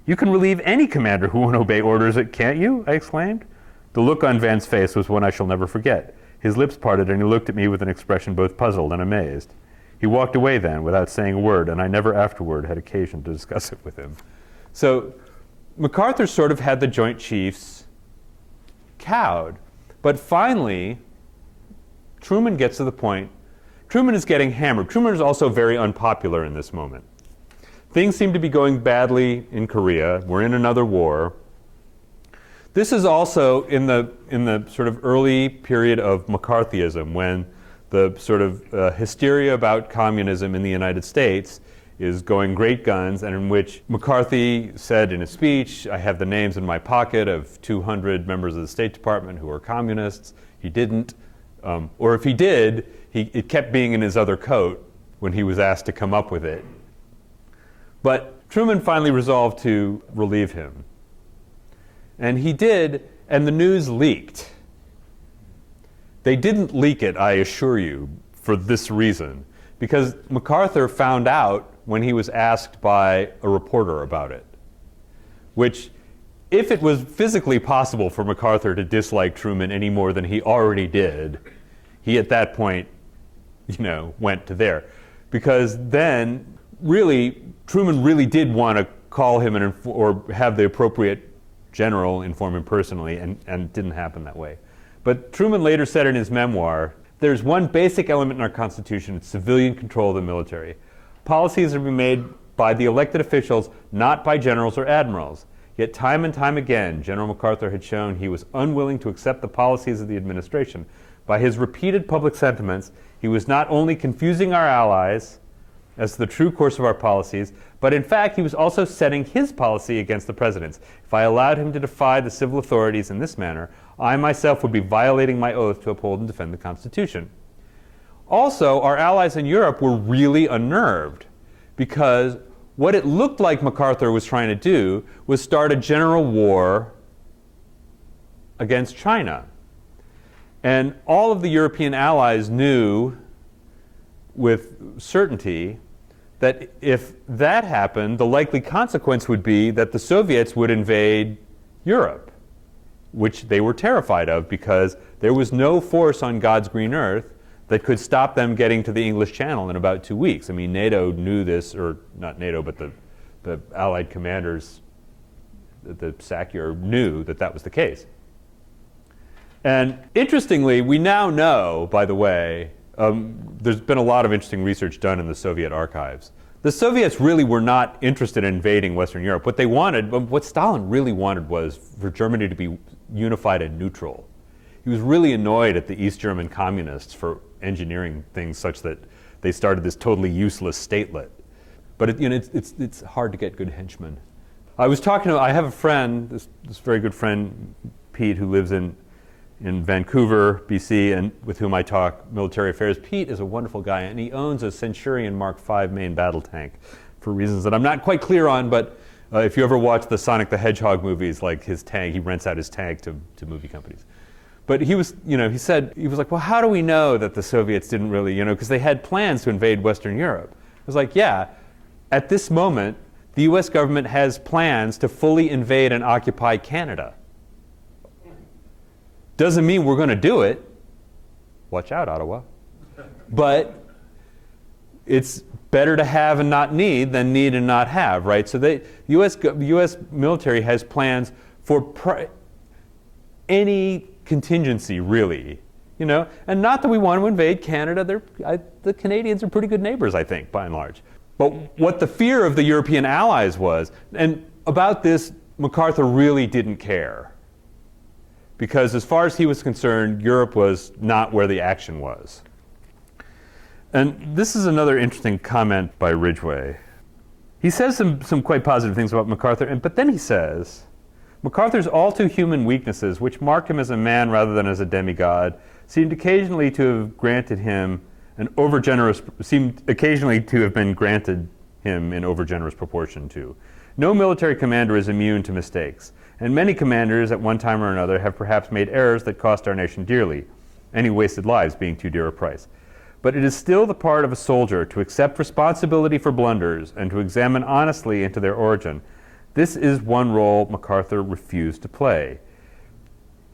You can relieve any commander who won't obey orders, can't you? I exclaimed. The look on Van's face was one I shall never forget. His lips parted and he looked at me with an expression both puzzled and amazed. He walked away then without saying a word, and I never afterward had occasion to discuss it with him. So MacArthur sort of had the Joint Chiefs cowed. But finally, Truman gets to the point. Truman is getting hammered. Truman is also very unpopular in this moment. Things seem to be going badly in Korea. We're in another war. This is also in the sort of early period of McCarthyism, when the sort of hysteria about communism in the United States is going great guns, and in which McCarthy said in his speech, I have the names in my pocket of 200 members of the State Department who are communists. He didn't. Or if he did, it kept being in his other coat when he was asked to come up with it. But Truman finally resolved to relieve him. And he did, and the news leaked. They didn't leak it, I assure you, for this reason. Because MacArthur found out when he was asked by a reporter about it. Which, if it was physically possible for MacArthur to dislike Truman any more than he already did, he at that point, went to there. Because then, really, Truman really did want to call him or have the appropriate general inform him personally, and it didn't happen that way. But Truman later said in his memoir, there's one basic element in our Constitution, it's civilian control of the military. Policies are to be made by the elected officials, not by generals or admirals. Yet time and time again, General MacArthur had shown he was unwilling to accept the policies of the administration. By his repeated public sentiments, he was not only confusing our allies as to the true course of our policies, but in fact he was also setting his policy against the president's. If I allowed him to defy the civil authorities in this manner, I myself would be violating my oath to uphold and defend the Constitution. Also, our allies in Europe were really unnerved, because what it looked like MacArthur was trying to do was start a general war against China. And all of the European allies knew with certainty that if that happened, the likely consequence would be that the Soviets would invade Europe, which they were terrified of, because there was no force on God's green earth that could stop them getting to the English Channel in about 2 weeks. I mean, NATO knew this, or not NATO, but the Allied commanders, the SACEUR, knew that that was the case. And interestingly, we now know, by the way, there's been a lot of interesting research done in the Soviet archives. The Soviets really were not interested in invading Western Europe. What they wanted, what Stalin really wanted, was for Germany to be unified and neutral. He was really annoyed at the East German communists for engineering things such that they started this totally useless statelet. But it's hard to get good henchmen. I have a friend, this very good friend, Pete, who lives in Vancouver, BC, and with whom I talk military affairs. Pete is a wonderful guy, and he owns a Centurion Mark V main battle tank for reasons that I'm not quite clear on, but if you ever watch the Sonic the Hedgehog movies, like his tank, he rents out his tank to movie companies. But he was like, well, how do we know that the Soviets didn't really, because they had plans to invade Western Europe. I was like, yeah, at this moment, the US government has plans to fully invade and occupy Canada. Doesn't mean we're going to do it. Watch out, Ottawa. But it's better to have and not need than need and not have, right? So the U.S. military has plans for any contingency, really, And not that we want to invade Canada. The Canadians are pretty good neighbors, I think, by and large. But what the fear of the European allies was, and about this, MacArthur really didn't care. Because as far as he was concerned, Europe was not where the action was. And this is another interesting comment by Ridgway. He says some quite positive things about MacArthur, but then he says, MacArthur's all too human weaknesses, which mark him as a man rather than as a demigod, seemed occasionally to have been granted him in overgenerous proportion to. No military commander is immune to mistakes. And many commanders at one time or another have perhaps made errors that cost our nation dearly, any wasted lives being too dear a price. But it is still the part of a soldier to accept responsibility for blunders and to examine honestly into their origin. This is one role MacArthur refused to play.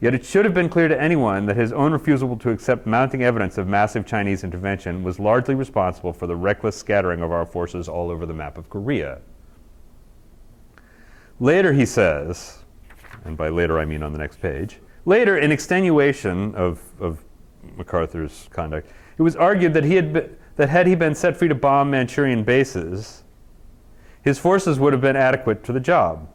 Yet it should have been clear to anyone that his own refusal to accept mounting evidence of massive Chinese intervention was largely responsible for the reckless scattering of our forces all over the map of Korea. Later he says, and by later I mean on the next page, later in extenuation of MacArthur's conduct, it was argued that had he been set free to bomb Manchurian bases, his forces would have been adequate to the job.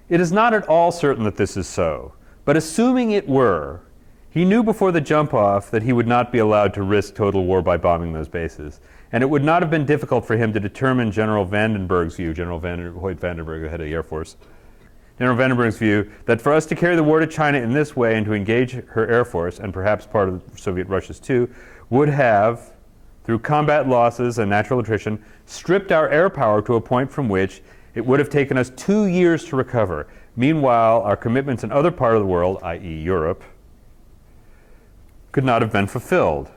It is not at all certain that this is so, but assuming it were, he knew before the jump-off that he would not be allowed to risk total war by bombing those bases, and it would not have been difficult for him to determine General Vandenberg's view, Hoyt Vandenberg, the head of the Air Force, General Vandenberg's view that for us to carry the war to China in this way and to engage her Air Force, and perhaps part of Soviet Russia's too, would have, through combat losses and natural attrition, stripped our air power to a point from which it would have taken us 2 years to recover. Meanwhile, our commitments in other parts of the world, i.e. Europe, could not have been fulfilled.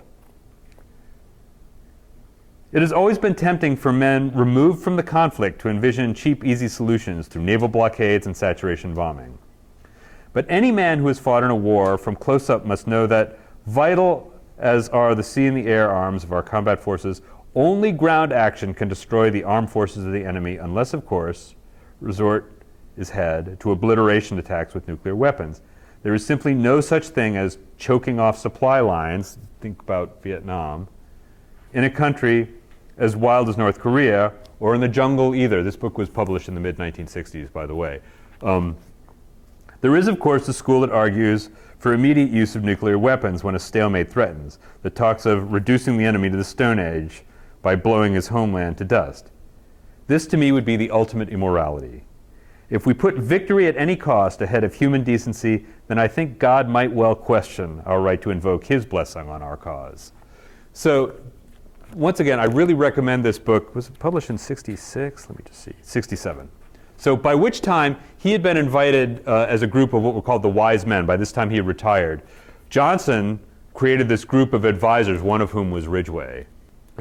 It has always been tempting for men removed from the conflict to envision cheap, easy solutions through naval blockades and saturation bombing. But any man who has fought in a war from close up must know that, vital as are the sea and the air arms of our combat forces, only ground action can destroy the armed forces of the enemy unless, of course, resort is had to obliteration attacks with nuclear weapons. There is simply no such thing as choking off supply lines, think about Vietnam, in a country as wild as North Korea, or in the jungle either. This book was published in the mid-1960s, by the way. There is, of course, the school that argues for immediate use of nuclear weapons when a stalemate threatens, that talks of reducing the enemy to the Stone Age by blowing his homeland to dust. This, to me, would be the ultimate immorality. If we put victory at any cost ahead of human decency, then I think God might well question our right to invoke his blessing on our cause. So, once again, I really recommend this book. Was it published in 66? Let me just see. 67. So by which time he had been invited as a group of what were called the wise men. By this time he had retired. Johnson created this group of advisors, one of whom was Ridgway,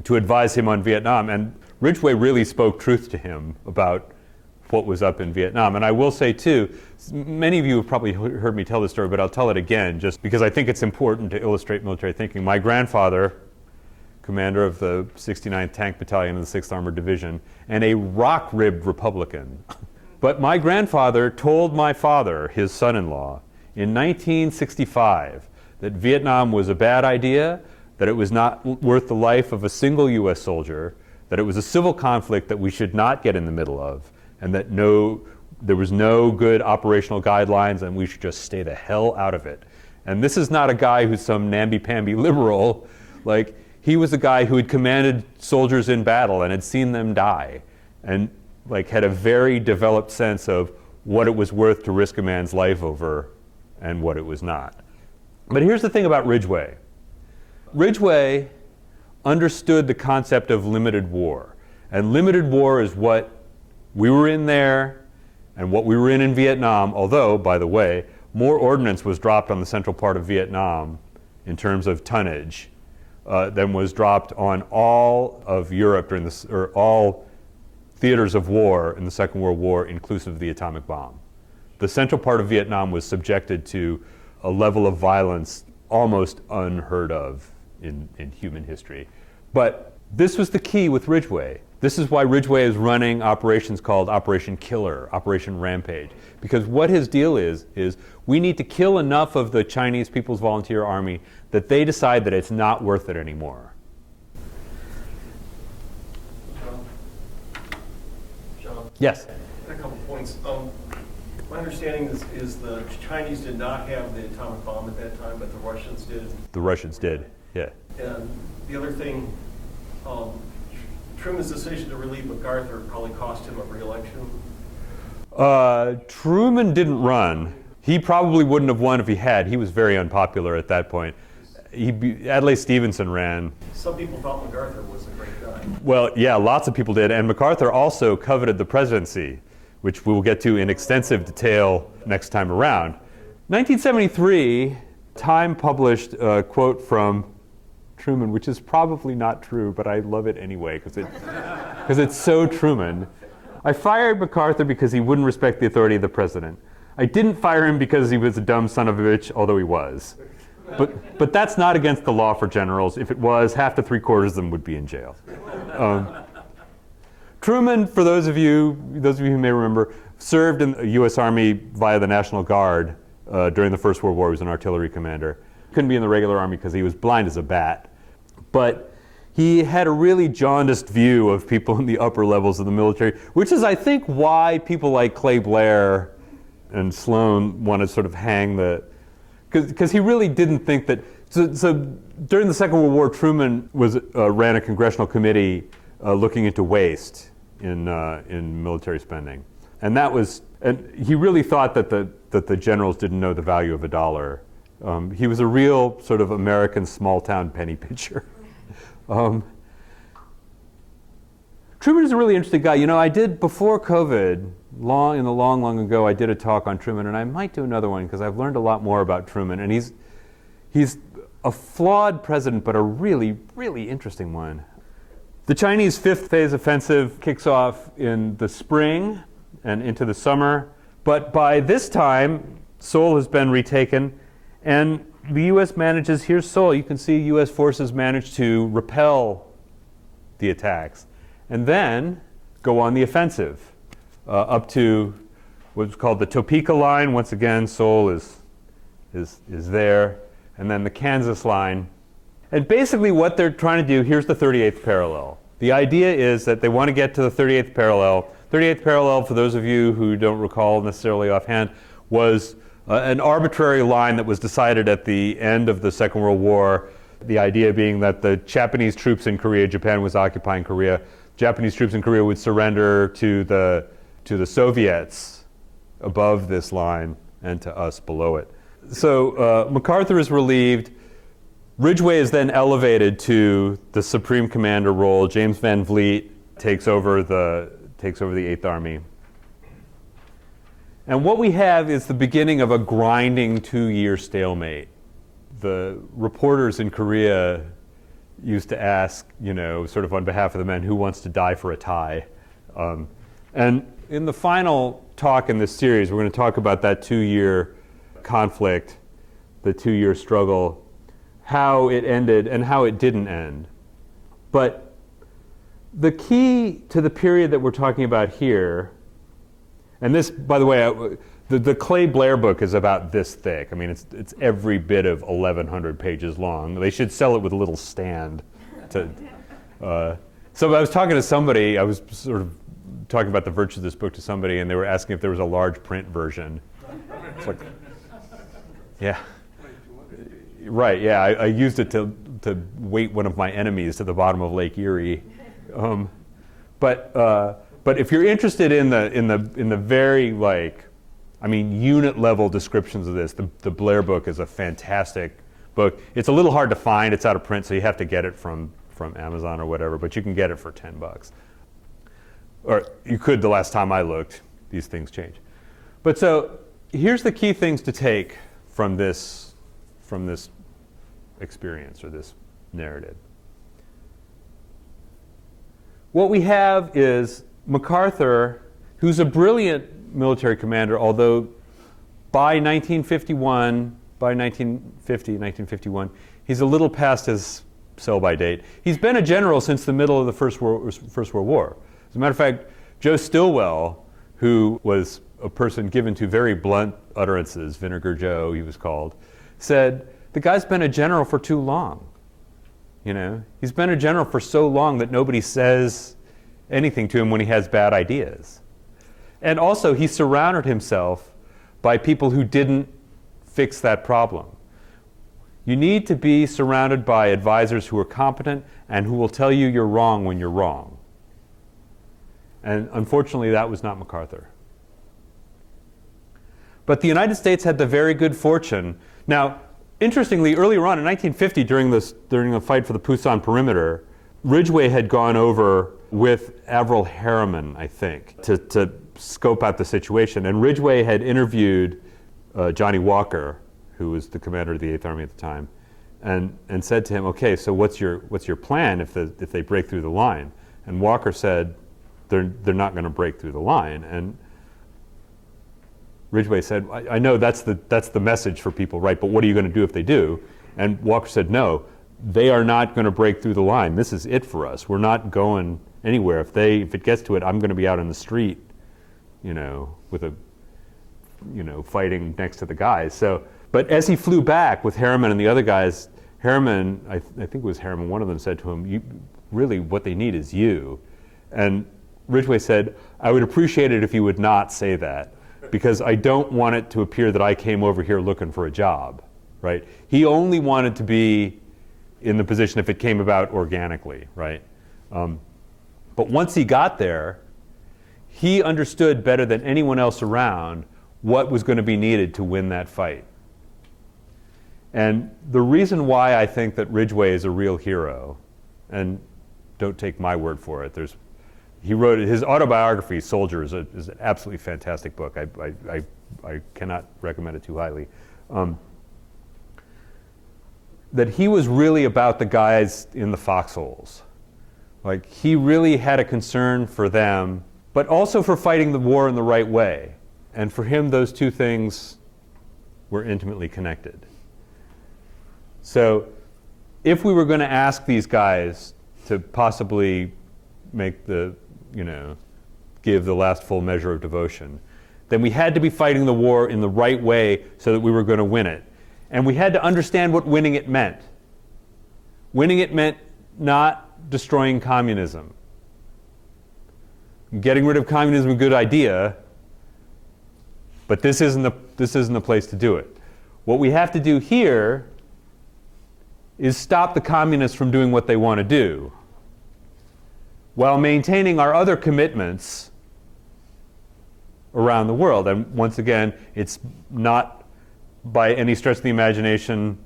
to advise him on Vietnam. And Ridgway really spoke truth to him about what was up in Vietnam. And I will say, too, many of you have probably heard me tell this story, but I'll tell it again just because I think it's important to illustrate military thinking. My grandfather, commander of the 69th Tank Battalion of the 6th Armored Division, and a rock-ribbed Republican. But my grandfather told my father, his son-in-law, in 1965 that Vietnam was a bad idea, that it was not worth the life of a single U.S. soldier, that it was a civil conflict that we should not get in the middle of, and that There was no good operational guidelines, and we should just stay the hell out of it. And this is not a guy who's some namby-pamby liberal. Like, he was a guy who had commanded soldiers in battle and had seen them die, and like had a very developed sense of what it was worth to risk a man's life over and what it was not. But here's the thing about Ridgway. Ridgway understood the concept of limited war. And limited war is what we were in there and what we were in Vietnam, although, by the way, more ordnance was dropped on the central part of Vietnam in terms of tonnage than was dropped on all of Europe during this, or all theaters of war in the Second World War, inclusive of the atomic bomb. The central part of Vietnam was subjected to a level of violence almost unheard of in human history. But this was the key with Ridgway. This is why Ridgway is running operations called Operation Killer, Operation Rampage. Because what his deal is we need to kill enough of the Chinese People's Volunteer Army that they decide that it's not worth it anymore.
John?
Yes?
A couple points. My understanding is the Chinese did not have the atomic bomb at that time, but the Russians did.
The Russians did, yeah.
And the other thing, Truman's decision to relieve MacArthur probably cost him a re-election.
Truman didn't run. He probably wouldn't have won if he had. He was very unpopular at that point. Adlai Stevenson ran.
Some people thought MacArthur was a great guy.
Well, yeah, lots of people did. And MacArthur also coveted the presidency, which we will get to in extensive detail next time around. 1973, Time published a quote from Truman, which is probably not true, but I love it anyway because it's so Truman. I fired MacArthur because he wouldn't respect the authority of the president. I didn't fire him because he was a dumb son of a bitch, although he was. But that's not against the law for generals. If it was, half to three-quarters of them would be in jail. Truman, for those of you who may remember, served in the U.S. Army via the National Guard during the First World War. He was an artillery commander. Couldn't be in the regular army because he was blind as a bat. But he had a really jaundiced view of people in the upper levels of the military, which is, I think, why people like Clay Blair and Sloan want to sort of hang the... Because he really didn't think that... So during the Second World War, Truman ran a congressional committee looking into waste in military spending. And he really thought that the generals didn't know the value of a dollar. He was a real sort of American small-town penny pincher. Truman is a really interesting guy. You know, I did, before COVID, long ago, I did a talk on Truman, and I might do another one because I've learned a lot more about Truman. And he's a flawed president, but a really, really interesting one. The Chinese Fifth Phase Offensive kicks off in the spring and into the summer. But by this time, Seoul has been retaken, and the U.S. manages, here's Seoul, you can see U.S. forces manage to repel the attacks and then go on the offensive up to what's called the Topeka line. Once again, Seoul is there, and then the Kansas line. And basically what they're trying to do, here's the 38th parallel. The idea is that they want to get to the 38th parallel. 38th parallel, for those of you who don't recall necessarily offhand, was an arbitrary line that was decided at the end of the Second World War. The idea being that the Japanese troops in Korea, Japan was occupying Korea, Japanese troops in Korea would surrender to the Soviets above this line and to us below it. So MacArthur is relieved. Ridgway is then elevated to the Supreme Commander role. James Van Vliet takes over the 8th Army. And what we have is the beginning of a grinding 2-year stalemate. The reporters in Korea used to ask, sort of on behalf of the men, who wants to die for a tie? And in the final talk in this series, we're going to talk about that 2-year conflict, the 2-year struggle, how it ended and how it didn't end. But the key to the period that we're talking about here, and this, by the way, the Clay Blair book is about this thick. I mean, it's every bit of 1,100 pages long. They should sell it with a little stand. So I was talking to somebody, I was sort of talking about the virtues of this book to somebody, and they were asking if there was a large print version. It's like, yeah. Right, yeah, I used it to weight one of my enemies to the bottom of Lake Erie. But if you're interested in the very, like, I mean, unit level descriptions of this, the Blair book is a fantastic book. It's a little hard to find. It's out of print, so you have to get it from Amazon or whatever, but you can get it for $10. Or you could the last time I looked. These things change. But so here's the key things to take from this experience or this narrative. What we have is MacArthur, who's a brilliant military commander, although by 1951, he's a little past his sell-by date. He's been a general since the middle of the First World War. As a matter of fact, Joe Stilwell, who was a person given to very blunt utterances, Vinegar Joe he was called, said, the guy's been a general for too long. You know, he's been a general for so long that nobody says anything to him when he has bad ideas. And also, he surrounded himself by people who didn't fix that problem. You need to be surrounded by advisors who are competent and who will tell you you're wrong when you're wrong. And unfortunately, that was not MacArthur. But the United States had the very good fortune. Now, interestingly, earlier on in 1950, during the fight for the Pusan perimeter, Ridgway had gone over with Averell Harriman, I think, to scope out the situation. And Ridgway had interviewed Johnny Walker, who was the commander of the 8th Army at the time, and said to him, okay, so what's your plan if they break through the line? And Walker said, they're not going to break through the line. And Ridgway said, I know that's the message for people, right? But what are you going to do if they do? And Walker said, no, they are not going to break through the line. This is it for us. We're not going anywhere. If it gets to it, I'm going to be out in the street, fighting next to the guys. So, but as he flew back with Harriman and the other guys, Harriman, I think it was Harriman, one of them said to him, really what they need is you. And Ridgway said, I would appreciate it if you would not say that, because I don't want it to appear that I came over here looking for a job, right? He only wanted to be in the position if it came about organically, right? But once he got there, he understood better than anyone else around what was going to be needed to win that fight. And the reason why I think that Ridgway is a real hero, and don't take my word for it, he wrote his autobiography, Soldier, is an absolutely fantastic book. I cannot recommend it too highly. That he was really about the guys in the foxholes. Like, he really had a concern for them, but also for fighting the war in the right way. And for him, those two things were intimately connected. So if we were going to ask these guys to possibly make give the last full measure of devotion, then we had to be fighting the war in the right way so that we were going to win it. And we had to understand what winning it meant. Winning it meant not destroying communism. Getting rid of communism is a good idea, but this isn't the place to do it. What we have to do here is stop the communists from doing what they want to do, while maintaining our other commitments around the world. And once again, it's not by any stretch of the imagination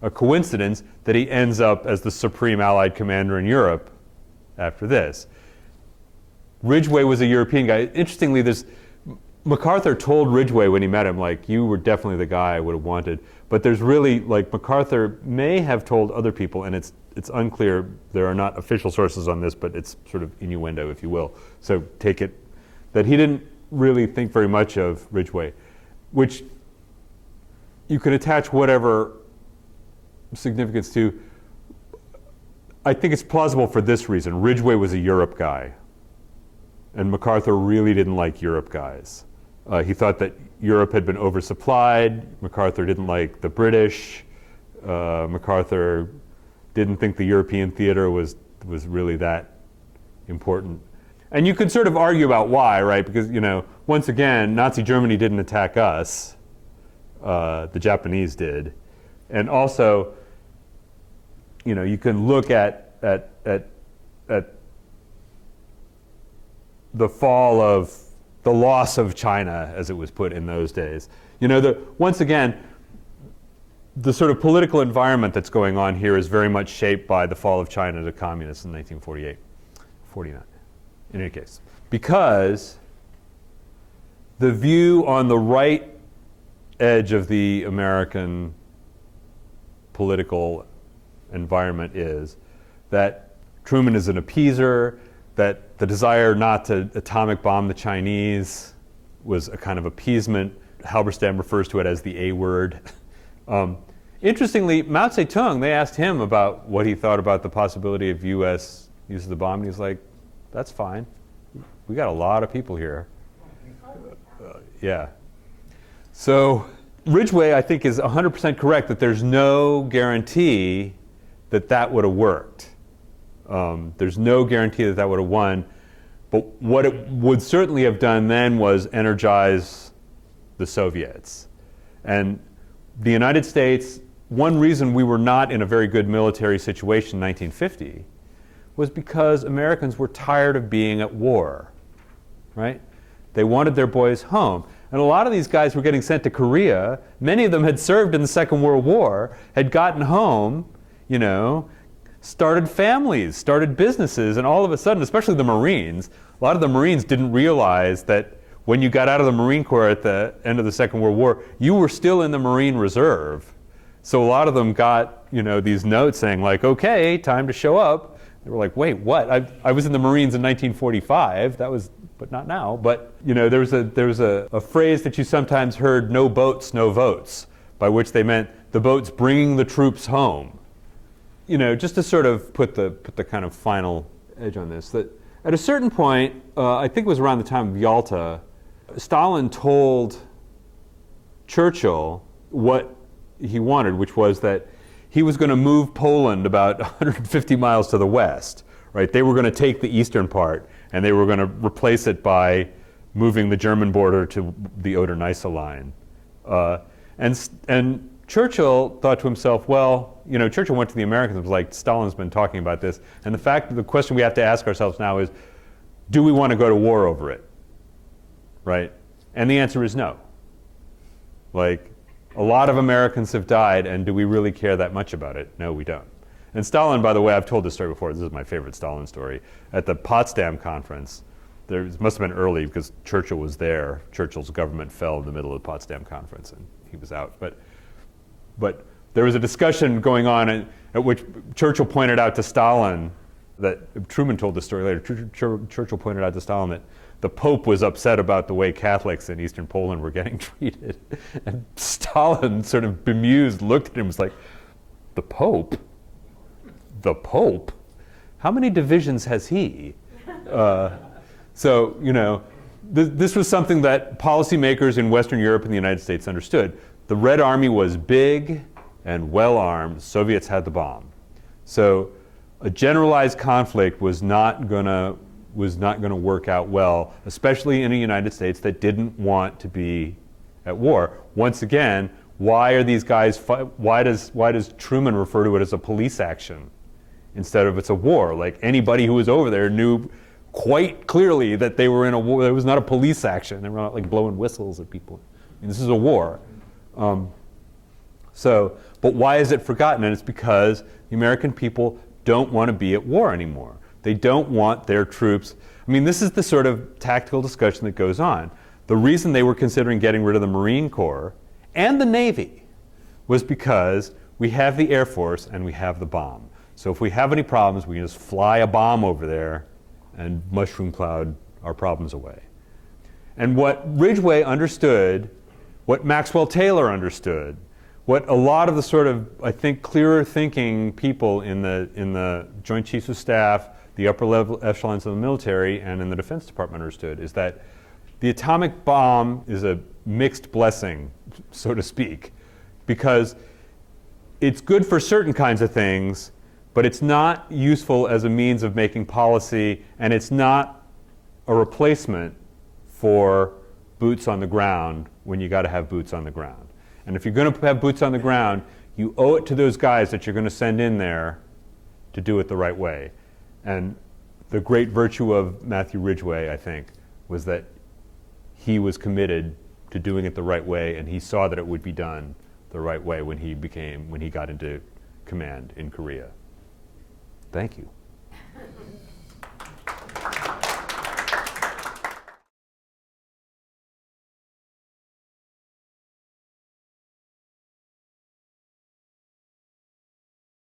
a coincidence that he ends up as the supreme Allied commander in Europe after this. Ridgway was a European guy. Interestingly, MacArthur told Ridgway when he met him, like, you were definitely the guy I would have wanted. But there's really, like, MacArthur may have told other people, and it's unclear, there are not official sources on this, but it's sort of innuendo, if you will. So take it, that he didn't really think very much of Ridgway, which you could attach whatever significance to. I think it's plausible for this reason. Ridgway was a Europe guy, and MacArthur really didn't like Europe guys. He thought that Europe had been oversupplied. MacArthur didn't like the British. MacArthur didn't think the European theater was really that important. And you could sort of argue about why, right? Because, once again, Nazi Germany didn't attack us. The Japanese did. And also, you can look at the fall of the loss of China, as it was put in those days. Once again, the sort of political environment that's going on here is very much shaped by the fall of China to communists in 1948, 49. In any case, because the view on the right edge of the American political environment is that Truman is an appeaser, that the desire not to atomic bomb the Chinese was a kind of appeasement. Halberstam refers to it as the A word. Interestingly, Mao Zedong, they asked him about what he thought about the possibility of U.S. use of the bomb, and he's like, that's fine. We got a lot of people here. Yeah. So Ridgway, I think, is 100% correct that there's no guarantee that that would have worked. There's no guarantee that that would have won. But what it would certainly have done then was energize the Soviets. And the United States, one reason we were not in a very good military situation in 1950 was because Americans were tired of being at war, right? They wanted their boys home. And a lot of these guys were getting sent to Korea. Many of them had served in the Second World War, had gotten home, started families, started businesses, and all of a sudden, especially the Marines, a lot of the Marines didn't realize that when you got out of the Marine Corps at the end of the Second World War, you were still in the Marine Reserve. So a lot of them got, these notes saying like, okay, time to show up. They were like, wait, what? I was in the Marines in 1945. That was, but not now. But there was a phrase that you sometimes heard: "No boats, no votes," by which they meant the boats bringing the troops home. Just to sort of put the kind of final edge on this. That at a certain point, I think it was around the time of Yalta, Stalin told Churchill what he wanted, which was that he was going to move Poland about 150 miles to the west, right? They were going to take the eastern part, and they were going to replace it by moving the German border to the Oder-Neisse line. And Churchill thought to himself, well, Churchill went to the Americans and was like, Stalin's been talking about this. And the question we have to ask ourselves now is, do we want to go to war over it, right? And the answer is no. A lot of Americans have died, and do we really care that much about it? No, we don't. And Stalin, by the way, I've told this story before. This is my favorite Stalin story. At the Potsdam Conference, it must have been early because Churchill was there. Churchill's government fell in the middle of the Potsdam Conference, and he was out. But there was a discussion going on at which Churchill pointed out to Stalin that, Truman told the story later, Churchill pointed out to Stalin that the Pope was upset about the way Catholics in Eastern Poland were getting treated. And Stalin, sort of bemused, looked at him and was like, the Pope? The Pope? How many divisions has he? So, this was something that policymakers in Western Europe and the United States understood. The Red Army was big and well-armed. Soviets had the bomb. So a generalized conflict was not going to work out well, especially in a United States that didn't want to be at war. Once again, why are these guys? Why does Truman refer to it as a police action instead of it's a war? Like anybody who was over there knew quite clearly that they were in a war. It was not a police action. They were not like blowing whistles at people. This is a war. But why is it forgotten? And it's because the American people don't want to be at war anymore. They don't want their troops. This is the sort of tactical discussion that goes on. The reason they were considering getting rid of the Marine Corps and the Navy was because we have the Air Force and we have the bomb. So if we have any problems, we can just fly a bomb over there and mushroom cloud our problems away. And what Ridgway understood, what Maxwell Taylor understood, what a lot of the sort of, I think, clearer thinking people in the Joint Chiefs of Staff, the upper level echelons of the military, and in the Defense Department understood is that the atomic bomb is a mixed blessing, so to speak, because it's good for certain kinds of things, but it's not useful as a means of making policy, and it's not a replacement for boots on the ground when you got to have boots on the ground. And if you're going to have boots on the ground, you owe it to those guys that you're going to send in there to do it the right way. And the great virtue of Matthew Ridgway, I think, was that he was committed to doing it the right way, and he saw that it would be done the right way when he got into command in Korea. Thank you.